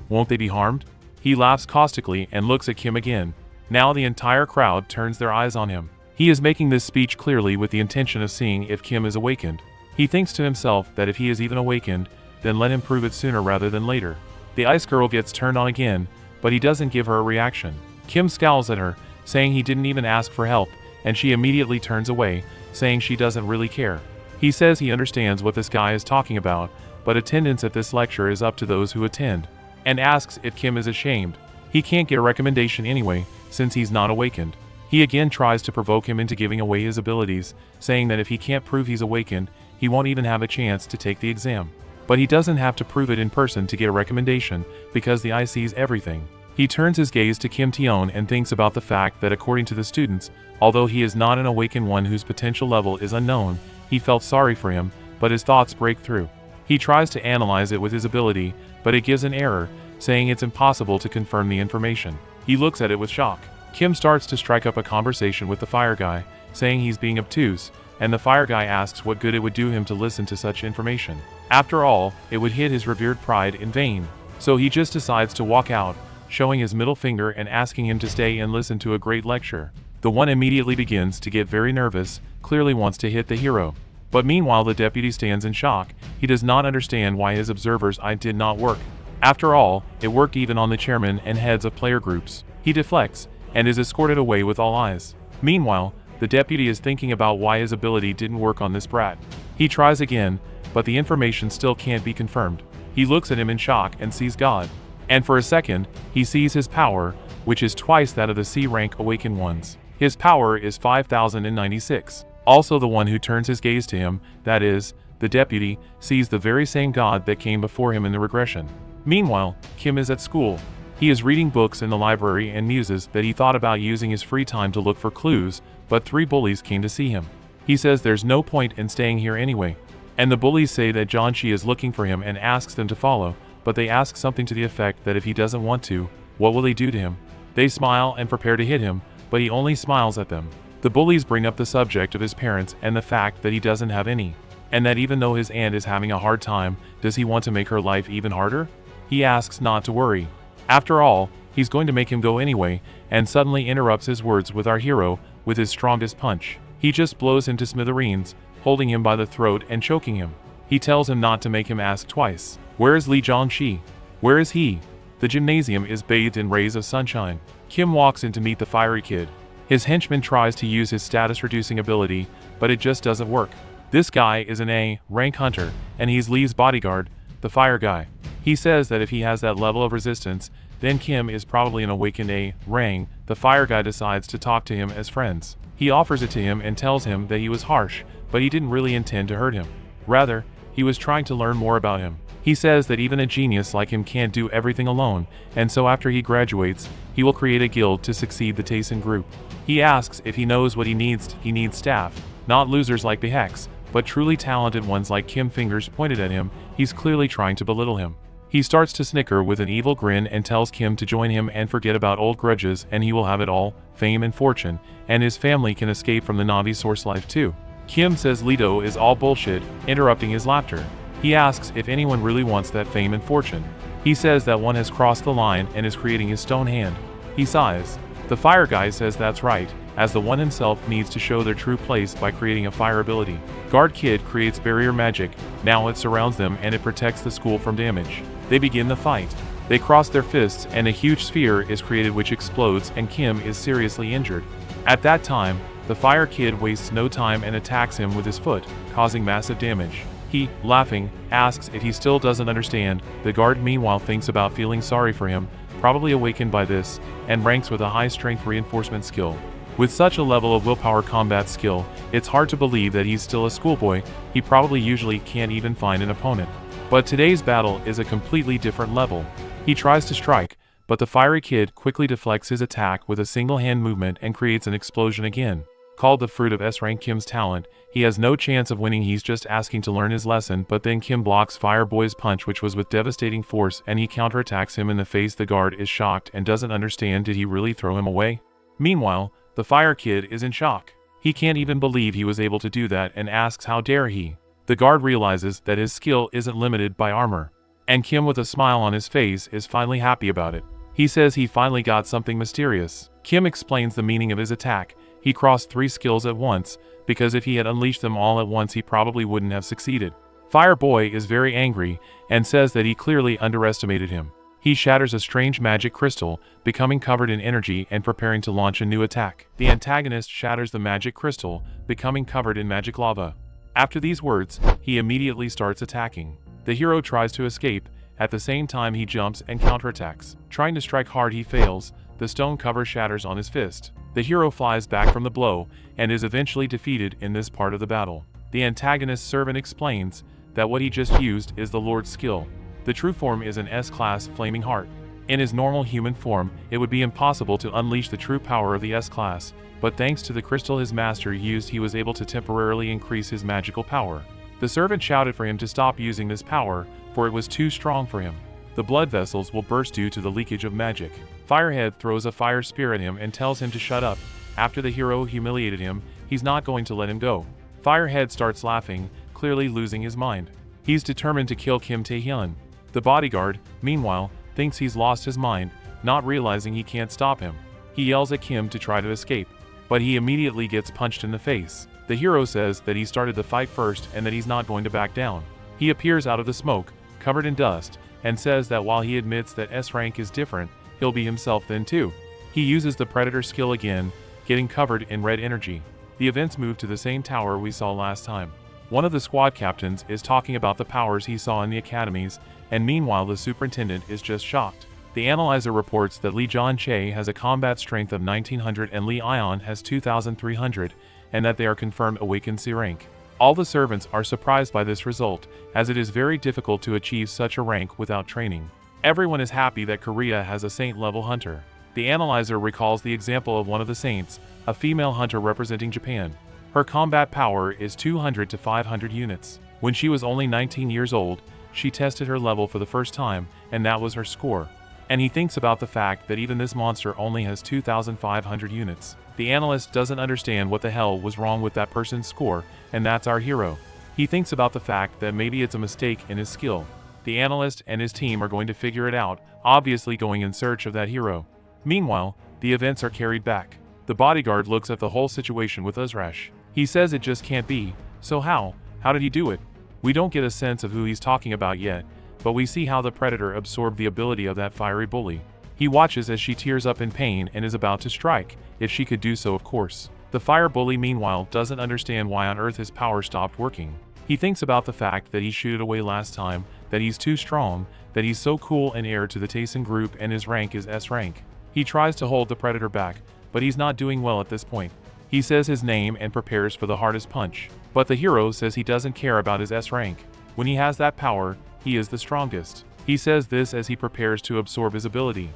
won't they be harmed? He laughs caustically and looks at Kim again. Now the entire crowd turns their eyes on him. He is making this speech clearly with the intention of seeing if Kim is awakened. He thinks to himself that if he is even awakened, then let him prove it sooner rather than later. The ice girl gets turned on again, but he doesn't give her a reaction. Kim scowls at her, saying he didn't even ask for help, and she immediately turns away, saying she doesn't really care. He says he understands what this guy is talking about, but attendance at this lecture is up to those who attend, and asks if Kim is ashamed. He can't get a recommendation anyway, since he's not awakened. He again tries to provoke him into giving away his abilities, saying that if he can't prove he's awakened, he won't even have a chance to take the exam. But he doesn't have to prove it in person to get a recommendation, because the eye sees everything. He turns his gaze to Kim Taeon and thinks about the fact that according to the students, although he is not an awakened one whose potential level is unknown, he felt sorry for him, but his thoughts break through. He tries to analyze it with his ability, but it gives an error, saying it's impossible to confirm the information. He looks at it with shock. Kim starts to strike up a conversation with the fire guy, saying he's being obtuse, and the fire guy asks what good it would do him to listen to such information. After all, it would hit his revered pride in vain. So he just decides to walk out, showing his middle finger and asking him to stay and listen to a great lecture. The one immediately begins to get very nervous, clearly wants to hit the hero. But meanwhile the deputy stands in shock. He does not understand why his observer's eye did not work. After all, it worked even on the chairman and heads of player groups. He deflects, and is escorted away with all eyes. Meanwhile, the deputy is thinking about why his ability didn't work on this brat. He tries again, but the information still can't be confirmed. He looks at him in shock and sees God. And for a second, he sees his power, which is twice that of the C-rank awakened ones. His power is 5096. Also the one who turns his gaze to him, that is, the deputy, sees the very same God that came before him in the regression. Meanwhile, Kim is at school. He is reading books in the library and muses that he thought about using his free time to look for clues, but 3 bullies came to see him. He says there's no point in staying here anyway. And the bullies say that John Shi is looking for him and asks them to follow, but they ask something to the effect that if he doesn't want to, what will they do to him? They smile and prepare to hit him, but he only smiles at them. The bullies bring up the subject of his parents and the fact that he doesn't have any, and that even though his aunt is having a hard time, does he want to make her life even harder? He asks not to worry. After all, he's going to make him go anyway, and suddenly interrupts his words with our hero, with his strongest punch. He just blows him to smithereens, holding him by the throat and choking him. He tells him not to make him ask twice. Where is Lee Jong-shi? Where is he? The gymnasium is bathed in rays of sunshine. Kim walks in to meet the fiery kid. His henchman tries to use his status-reducing ability, but it just doesn't work. This guy is an A-rank hunter, and he's Lee's bodyguard, the fire guy. He says that if he has that level of resistance, then Kim is probably an awakened A-rank. The fire guy decides to talk to him as friends. He offers it to him and tells him that he was harsh, but he didn't really intend to hurt him. Rather, he was trying to learn more about him. He says that even a genius like him can't do everything alone, and so after he graduates, he will create a guild to succeed the Tayson group. He asks if he knows what he needs staff, not losers like the Hex, but truly talented ones like Kim. Fingers pointed at him. He's clearly trying to belittle him. He starts to snicker with an evil grin and tells Kim to join him and forget about old grudges, and he will have it all, fame and fortune, and his family can escape from the Navi source life too. Kim says Lido is all bullshit, interrupting his laughter. He asks if anyone really wants that fame and fortune. He says that one has crossed the line and is creating his stone hand. He sighs. The fire guy says that's right, as the one himself needs to show their true place by creating a fire ability. Guard Kid creates barrier magic. Now it surrounds them and it protects the school from damage. They begin the fight. They cross their fists and a huge sphere is created which explodes, and Kim is seriously injured. At that time, the fire kid wastes no time and attacks him with his foot, causing massive damage. He, laughing, asks if he still doesn't understand. The guard meanwhile thinks about feeling sorry for him, probably awakened by this, and ranks with a high strength reinforcement skill. With such a level of willpower combat skill, it's hard to believe that he's still a schoolboy. He probably usually can't even find an opponent. But today's battle is a completely different level. He tries to strike, but the fiery kid quickly deflects his attack with a single hand movement and creates an explosion again. Called the fruit of S-rank Kim's talent, he has no chance of winning. He's just asking to learn his lesson, but then Kim blocks Fireboy's punch, which was with devastating force, and he counterattacks him in the face. The guard is shocked and doesn't understand. Did he really throw him away? Meanwhile, the fire kid is in shock. He can't even believe he was able to do that and asks how dare he. The guard realizes that his skill isn't limited by armor. And Kim, with a smile on his face, is finally happy about it. He says he finally got something mysterious. Kim explains the meaning of his attack. He crossed 3 skills at once, because if he had unleashed them all at once he probably wouldn't have succeeded. Fireboy is very angry, and says that he clearly underestimated him. He shatters a strange magic crystal, becoming covered in energy and preparing to launch a new attack. The antagonist shatters the magic crystal, becoming covered in magic lava. After these words, he immediately starts attacking. The hero tries to escape. At the same time he jumps and counterattacks. Trying to strike hard he fails. The stone cover shatters on his fist. The hero flies back from the blow and is eventually defeated in this part of the battle. The antagonist's servant explains that what he just used is the Lord's skill. The true form is an S-class flaming heart. In his normal human form, it would be impossible to unleash the true power of the S-class, but thanks to the crystal his master used, he was able to temporarily increase his magical power. The servant shouted for him to stop using this power, for it was too strong for him. The blood vessels will burst due to the leakage of magic. Firehead throws a fire spear at him and tells him to shut up. After the hero humiliated him, he's not going to let him go. Firehead starts laughing, clearly losing his mind. He's determined to kill Kim Tae-hyun. The bodyguard, meanwhile, thinks he's lost his mind, not realizing he can't stop him. He yells at Kim to try to escape, but he immediately gets punched in the face. The hero says that he started the fight first and that he's not going to back down. He appears out of the smoke, covered in dust, and says that while he admits that S rank is different, he'll be himself then too. He uses the Predator skill again, getting covered in red energy. The events move to the same tower we saw last time. One of the squad captains is talking about the powers he saw in the academies, and meanwhile the superintendent is just shocked. The analyzer reports that Lee John-chae has a combat strength of 1900 and Lee Ion has 2300, and that they are confirmed awakened C rank. All the servants are surprised by this result, as it is very difficult to achieve such a rank without training. Everyone is happy that Korea has a saint-level hunter. The analyzer recalls the example of one of the saints, a female hunter representing Japan. Her combat power is 200 to 500 units. When she was only 19 years old, she tested her level for the first time, and that was her score. And he thinks about the fact that even this monster only has 2,500 units. The analyst doesn't understand what the hell was wrong with that person's score, and that's our hero. He thinks about the fact that maybe it's a mistake in his skill. The analyst and his team are going to figure it out, obviously going in search of that hero. Meanwhile, the events are carried back. The bodyguard looks at the whole situation with Uzrash. He says it just can't be, so how? How did he do it? We don't get a sense of who he's talking about yet, but we see how the Predator absorbed the ability of that fiery bully. He watches as she tears up in pain and is about to strike, if she could do so of course. The fire bully meanwhile doesn't understand why on earth his power stopped working. He thinks about the fact that he shooted away last time, that he's too strong, that he's so cool and heir to the Taesin group and his rank is S rank. He tries to hold the Predator back, but he's not doing well at this point. He says his name and prepares for the hardest punch. But the hero says he doesn't care about his S rank. When he has that power, he is the strongest. He says this as he prepares to absorb his ability.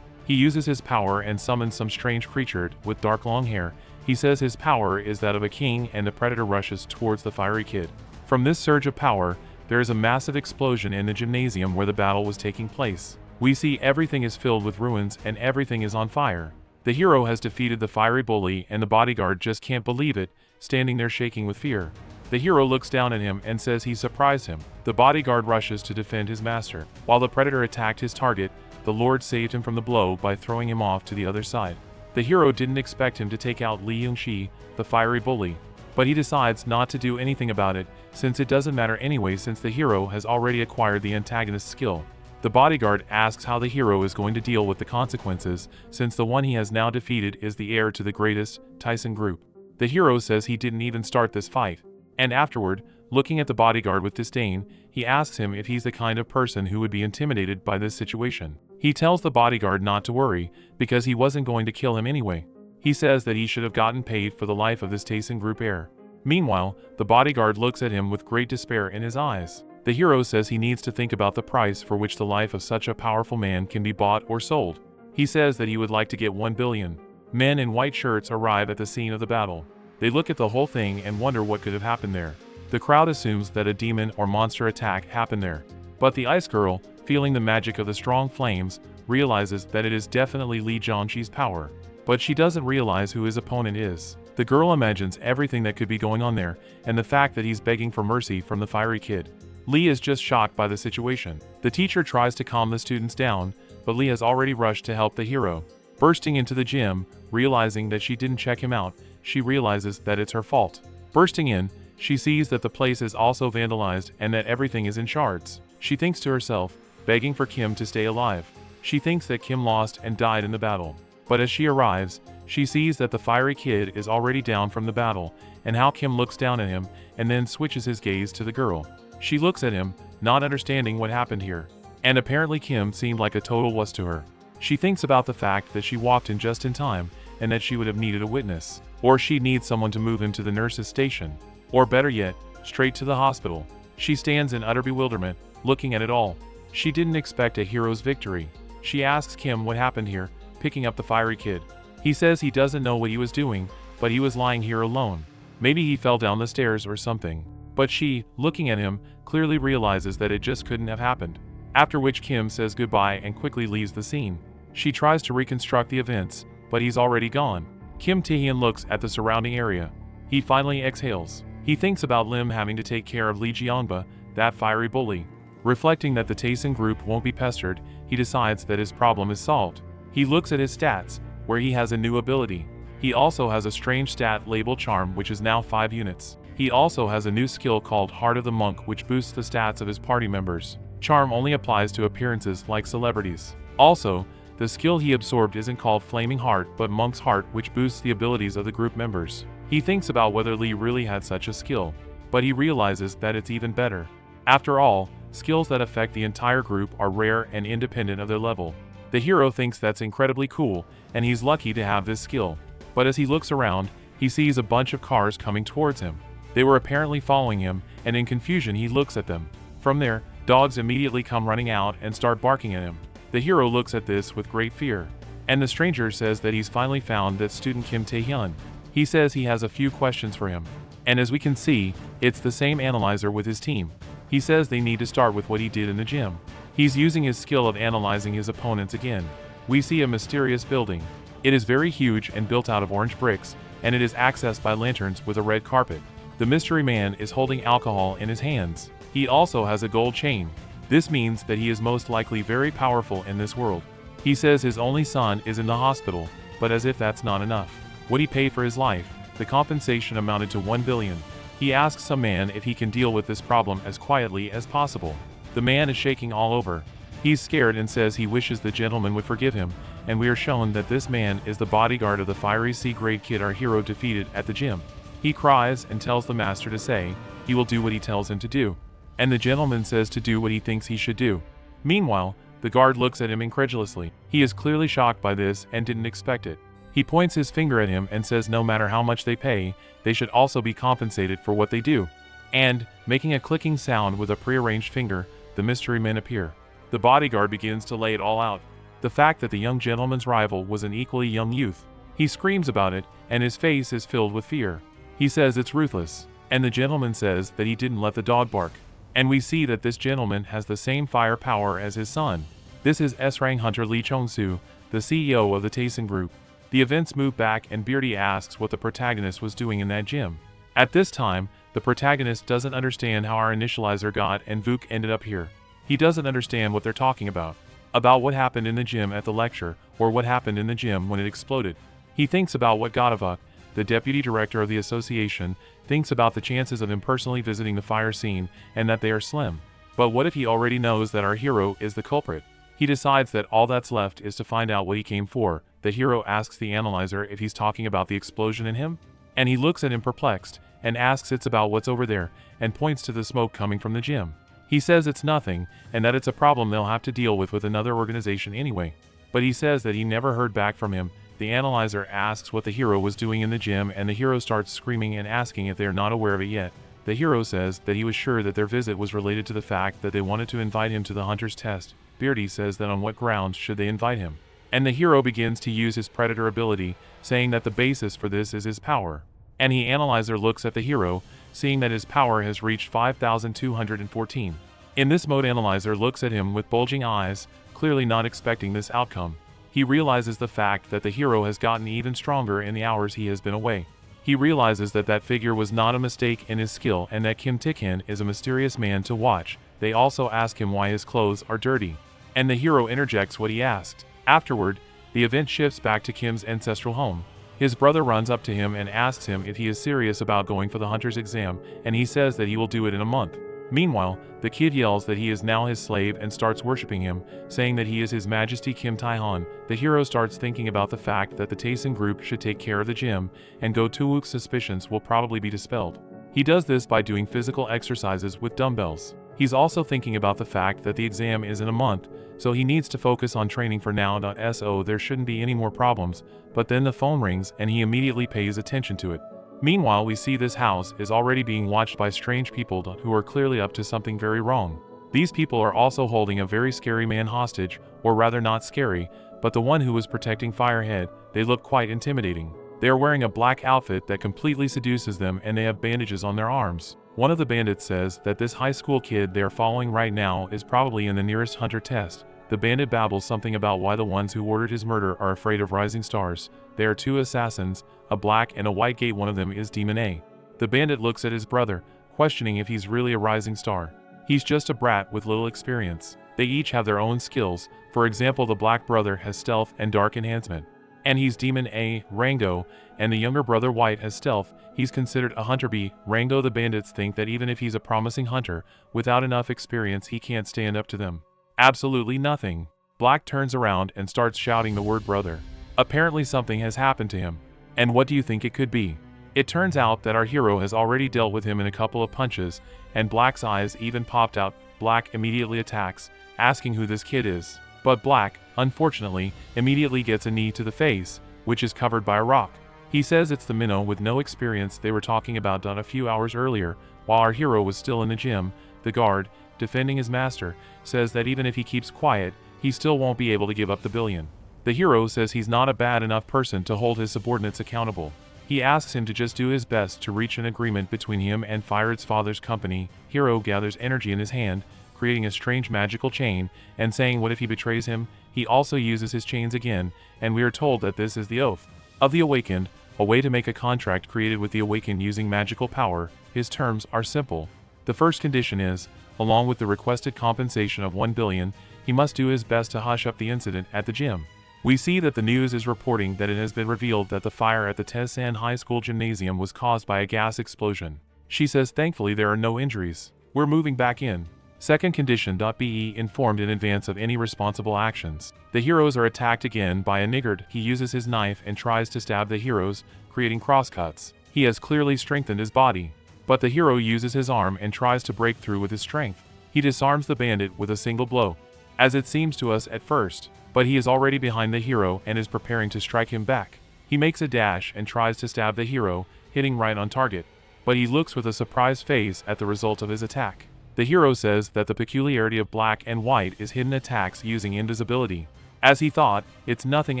He uses his power and summons some strange creature with dark long hair. He says his power is that of a king and the Predator rushes towards the fiery kid. From this surge of power, there is a massive explosion in the gymnasium where the battle was taking place. We see everything is filled with ruins and everything is on fire. The hero has defeated the fiery bully and the bodyguard just can't believe it, standing there shaking with fear. The hero looks down at him and says he surprised him. The bodyguard rushes to defend his master. While the Predator attacked his target, the Lord saved him from the blow by throwing him off to the other side. The hero didn't expect him to take out Lee Young-shi, the fiery bully, but he decides not to do anything about it, since it doesn't matter anyway since the hero has already acquired the antagonist's skill. The bodyguard asks how the hero is going to deal with the consequences, since the one he has now defeated is the heir to the greatest Taesin group. The hero says he didn't even start this fight. And afterward, looking at the bodyguard with disdain, he asks him if he's the kind of person who would be intimidated by this situation. He tells the bodyguard not to worry, because he wasn't going to kill him anyway. He says that he should have gotten paid for the life of this Taesin group heir. Meanwhile, the bodyguard looks at him with great despair in his eyes. The hero says he needs to think about the price for which the life of such a powerful man can be bought or sold. He says that he would like to get 1 billion. Men in white shirts arrive at the scene of the battle. They look at the whole thing and wonder what could have happened there. The crowd assumes that a demon or monster attack happened there. But the ice girl, feeling the magic of the strong flames, realizes that it is definitely Lee Jong-shi's power. But she doesn't realize who his opponent is. The girl imagines everything that could be going on there, and the fact that he's begging for mercy from the fiery kid. Lee is just shocked by the situation. The teacher tries to calm the students down, but Lee has already rushed to help the hero. Bursting into the gym, realizing that she didn't check him out, she realizes that it's her fault. Bursting in, she sees that the place is also vandalized and that everything is in shards. She thinks to herself, begging for Kim to stay alive. She thinks that Kim lost and died in the battle. But as she arrives, she sees that the fiery kid is already down from the battle, and how Kim looks down at him and then switches his gaze to the girl. She looks at him, not understanding what happened here. And apparently Kim seemed like a total wuss to her. She thinks about the fact that she walked in just in time, and that she would have needed a witness. Or she'd need someone to move him to the nurse's station. Or better yet, straight to the hospital. She stands in utter bewilderment, looking at it all. She didn't expect a hero's victory. She asks Kim what happened here, picking up the fiery kid. He says he doesn't know what he was doing, but he was lying here alone. Maybe he fell down the stairs or something. But she, looking at him, clearly realizes that it just couldn't have happened. After which Kim says goodbye and quickly leaves the scene. She tries to reconstruct the events, but he's already gone. Kim Tae-hyun looks at the surrounding area. He finally exhales. He thinks about Lim having to take care of Lee Jeongba, that fiery bully. Reflecting that the Taesin group won't be pestered, he decides that his problem is solved. He looks at his stats, where he has a new ability. He also has a strange stat labeled Charm, which is now 5 units. He also has a new skill called Heart of the Monk, which boosts the stats of his party members. Charm only applies to appearances like celebrities. Also, the skill he absorbed isn't called Flaming Heart but Monk's Heart, which boosts the abilities of the group members. He thinks about whether Lee really had such a skill, but he realizes that it's even better. After all, skills that affect the entire group are rare and independent of their level. The hero thinks that's incredibly cool, and he's lucky to have this skill. But as he looks around, he sees a bunch of cars coming towards him. They were apparently following him, and in confusion he looks at them. From there, dogs immediately come running out and start barking at him. The hero looks at this with great fear. And the stranger says that he's finally found that student Kim Tae-hyun. He says he has a few questions for him. And as we can see, it's the same analyzer with his team. He says they need to start with what he did in the gym. He's using his skill of analyzing his opponents again. We see a mysterious building. It is very huge and built out of orange bricks, and it is accessed by lanterns with a red carpet. The mystery man is holding alcohol in his hands. He also has a gold chain. This means that he is most likely very powerful in this world. He says his only son is in the hospital, but as if that's not enough. Would he pay for his life? The compensation amounted to 1 billion. He asks some man if he can deal with this problem as quietly as possible. The man is shaking all over. He's scared and says he wishes the gentleman would forgive him, and we are shown that this man is the bodyguard of the fiery C-grade kid our hero defeated at the gym. He cries and tells the master to say he will do what he tells him to do. And the gentleman says to do what he thinks he should do. Meanwhile, the guard looks at him incredulously. He is clearly shocked by this and didn't expect it. He points his finger at him and says no matter how much they pay, they should also be compensated for what they do. And, making a clicking sound with a prearranged finger, the mystery men appear. The bodyguard begins to lay it all out. The fact that the young gentleman's rival was an equally young youth. He screams about it, and his face is filled with fear. He says it's ruthless, and the gentleman says that he didn't let the dog bark. And we see that this gentleman has the same firepower as his son. This is S-rank hunter Lee Chong-soo, the CEO of the Taesin Group. The events move back and Beardy asks what the protagonist was doing in that gym. At this time, the protagonist doesn't understand how our initializer got and Vuk ended up here. He doesn't understand what they're talking about what happened in the gym at the lecture, or what happened in the gym when it exploded. He thinks about what Godavuk, the deputy director of the association, thinks about the chances of him personally visiting the fire scene, and that they are slim. But what if he already knows that our hero is the culprit? He decides that all that's left is to find out what he came for. The hero asks the analyzer if he's talking about the explosion in him, and he looks at him perplexed, and asks it's about what's over there, and points to the smoke coming from the gym. He says it's nothing, and that it's a problem they'll have to deal with another organization anyway. But he says that he never heard back from him. The analyzer asks what the hero was doing in the gym, and the hero starts screaming and asking if they are not aware of it yet. The hero says that he was sure that their visit was related to the fact that they wanted to invite him to the hunter's test. Beardy says that on what grounds should they invite him. And the hero begins to use his predator ability, saying that the basis for this is his power. And the analyzer looks at the hero, seeing that his power has reached 5,214. In this mode, analyzer looks at him with bulging eyes, clearly not expecting this outcome. He realizes the fact that the hero has gotten even stronger in the hours he has been away. He realizes that that figure was not a mistake in his skill and that Kim Tae-hyun is a mysterious man to watch. They also ask him why his clothes are dirty. And the hero interjects what he asked. Afterward, the event shifts back to Kim's ancestral home. His brother runs up to him and asks him if he is serious about going for the hunter's exam, and he says that he will do it in a month. Meanwhile, the kid yells that he is now his slave and starts worshipping him, saying that he is His Majesty Kim Tae-hyun. The hero starts thinking about the fact that the Taesin group should take care of the gym, and Go Tuwook's suspicions will probably be dispelled. He does this by doing physical exercises with dumbbells. He's also thinking about the fact that the exam is in a month, so he needs to focus on training for now. So there shouldn't be any more problems, but then the phone rings and he immediately pays attention to it. Meanwhile, we see this house is already being watched by strange people who are clearly up to something very wrong. These people are also holding a very scary man hostage, or rather not scary, but the one who was protecting Firehead. They look quite intimidating. They are wearing a black outfit that completely seduces them, and they have bandages on their arms. One of the bandits says that this high school kid they are following right now is probably in the nearest hunter test. The bandit babbles something about why the ones who ordered his murder are afraid of rising stars. There are two assassins, a black and a white gate. One of them is Demon A. The bandit looks at his brother, questioning if he's really a rising star. He's just a brat with little experience. They each have their own skills. For example, the black brother has stealth and dark enhancement, and he's Demon A, Rango, and the younger brother White has stealth. He's considered a hunter B. Rango. The bandits think that even if he's a promising hunter, without enough experience he can't stand up to them. Absolutely nothing. Black turns around and starts shouting the word brother. Apparently something has happened to him. And what do you think it could be? It turns out that our hero has already dealt with him in a couple of punches, and Black's eyes even popped out. Black immediately attacks, asking who this kid is. But Black, unfortunately, immediately gets a knee to the face, which is covered by a rock. He says it's the minnow with no experience they were talking about a few hours earlier. While our hero was still in the gym, the guard, defending his master, says that even if he keeps quiet, he still won't be able to give up the billion. The hero says he's not a bad enough person to hold his subordinates accountable. He asks him to just do his best to reach an agreement between him and Firehead's father's company. Hero gathers energy in his hand, creating a strange magical chain, and saying what if he betrays him. He also uses his chains again, and we are told that this is the oath of the awakened, a way to make a contract created with the awakened using magical power. His terms are simple. The first condition is, along with the requested compensation of 1 billion, he must do his best to hush up the incident at the gym. We see that the news is reporting that it has been revealed that the fire at the Tesan High School gymnasium was caused by a gas explosion. She says thankfully there are no injuries. We're moving back in. Second condition. Be informed in advance of any responsible actions. The heroes are attacked again by a niggard. He uses his knife and tries to stab the heroes, creating crosscuts. He has clearly strengthened his body, but the hero uses his arm and tries to break through with his strength. He disarms the bandit with a single blow, as it seems to us at first, but he is already behind the hero and is preparing to strike him back. He makes a dash and tries to stab the hero, hitting right on target, but he looks with a surprised face at the result of his attack. The hero says that the peculiarity of Black and White is hidden attacks using invisibility. As he thought, it's nothing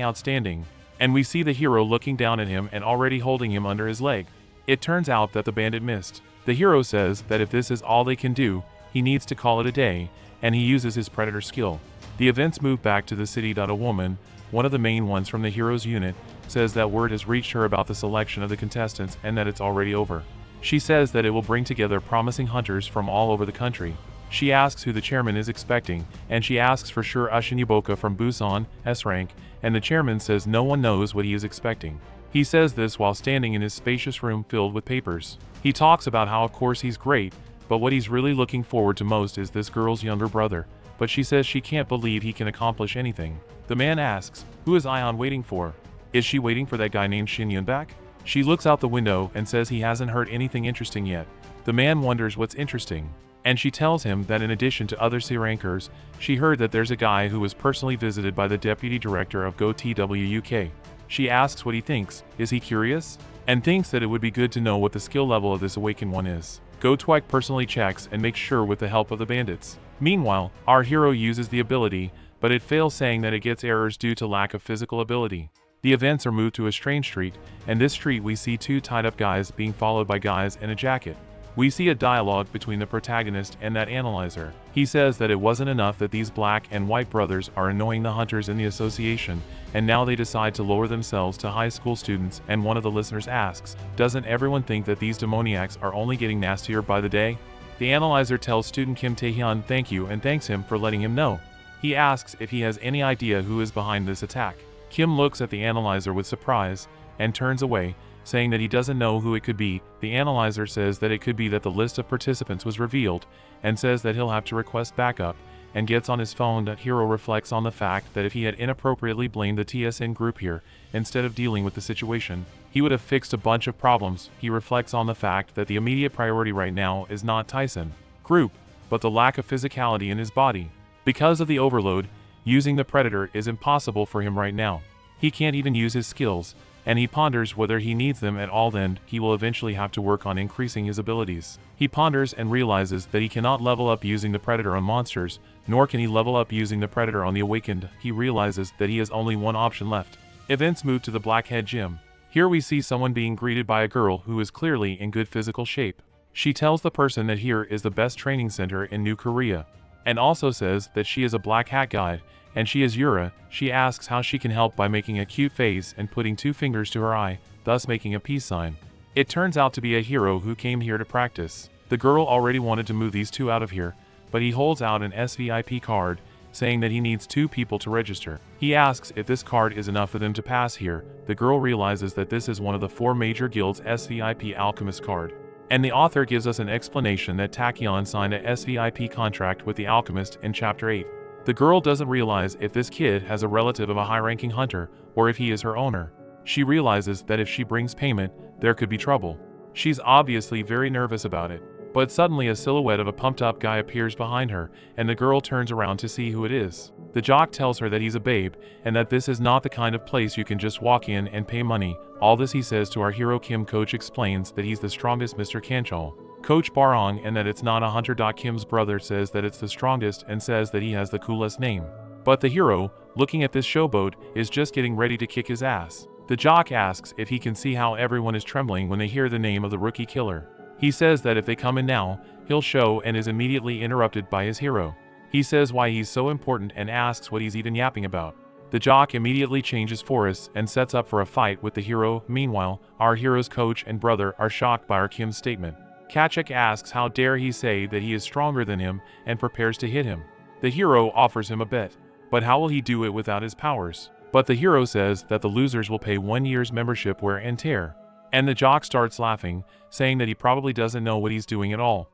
outstanding, and we see the hero looking down at him and already holding him under his leg. It turns out that the bandit missed. The hero says that if this is all they can do, he needs to call it a day, and he uses his predator skill. The events move back to the city. A woman, one of the main ones from the hero's unit, says that word has reached her about the selection of the contestants and that it's already over. She says that it will bring together promising hunters from all over the country. She asks who the chairman is expecting, and she asks for sure Ashinyuboka from Busan, S rank, and the chairman says no one knows what he is expecting. He says this while standing in his spacious room filled with papers. He talks about how of course he's great, but what he's really looking forward to most is this girl's younger brother, but she says she can't believe he can accomplish anything. The man asks, who is Ion waiting for? Is she waiting for that guy named Shin Yunbak? She looks out the window and says he hasn't heard anything interesting yet. The man wonders what's interesting, and she tells him that in addition to other C rankers, she heard that there's a guy who was personally visited by the deputy director of Go TWUK. She asks what he thinks. Is he curious? And thinks that it would be good to know what the skill level of this awakened one is. Go Twike personally checks and makes sure with the help of the bandits. Meanwhile, our hero uses the ability, but it fails, saying that it gets errors due to lack of physical ability. The events are moved to a strange street, and this street we see two tied up guys being followed by guys in a jacket. We see a dialogue between the protagonist and that analyzer. He says that it wasn't enough that these Black and White brothers are annoying the hunters in the association, and now they decide to lower themselves to high school students, and one of the listeners asks, doesn't everyone think that these demoniacs are only getting nastier by the day? The analyzer tells student Kim Taehyun thank you and thanks him for letting him know. He asks if he has any idea who is behind this attack. Kim looks at the analyzer with surprise and turns away, saying that he doesn't know who it could be. The analyzer says that it could be that the list of participants was revealed, and says that he'll have to request backup, and gets on his phone. That hero reflects on the fact that if he had inappropriately blamed the TSN group here, instead of dealing with the situation, he would have fixed a bunch of problems. He reflects on the fact that the immediate priority right now is not Tyson group, but the lack of physicality in his body. Because of the overload, using the Predator is impossible for him right now. He can't even use his skills, and he ponders whether he needs them at all. Then he will eventually have to work on increasing his abilities. He ponders and realizes that he cannot level up using the Predator on monsters, nor can he level up using the Predator on the Awakened. He realizes that he has only one option left. Events move to the Blackhead Gym. Here we see someone being greeted by a girl who is clearly in good physical shape. She tells the person that here is the best training center in New Korea, and also says that she is a black hat guide, and she is Yura. She asks how she can help by making a cute face and putting 2 fingers to her eye, thus making a peace sign. It turns out to be a hero who came here to practice. The girl already wanted to move these 2 out of here, but he holds out an SVIP card, saying that he needs 2 people to register. He asks if this card is enough for them to pass here. The girl realizes that this is one of the 4 major guilds' SVIP Alchemist card. And the author gives us an explanation that Tachyon signed a SVIP contract with the Alchemist in Chapter 8. The girl doesn't realize if this kid has a relative of a high-ranking hunter, or if he is her owner. She realizes that if she brings payment, there could be trouble. She's obviously very nervous about it. But suddenly a silhouette of a pumped-up guy appears behind her, and the girl turns around to see who it is. The jock tells her that he's a babe, and that this is not the kind of place you can just walk in and pay money. All this he says to our hero Kim. Coach explains that he's the strongest Mr. Kanchal. Coach Barong, and that it's not a hunter. Kim's brother says that it's the strongest and says that he has the coolest name. But the hero, looking at this showboat, is just getting ready to kick his ass. The jock asks if he can see how everyone is trembling when they hear the name of the rookie killer. He says that if they come in now, he'll show, and is immediately interrupted by his hero. He says why he's so important and asks what he's even yapping about. The jock immediately changes forests and sets up for a fight with the hero. Meanwhile, our hero's coach and brother are shocked by our Kim's statement. Kachuk asks how dare he say that he is stronger than him and prepares to hit him. The hero offers him a bet, but how will he do it without his powers? But the hero says that the losers will pay 1 year's membership wear and tear. And the jock starts laughing, saying that he probably doesn't know what he's doing at all.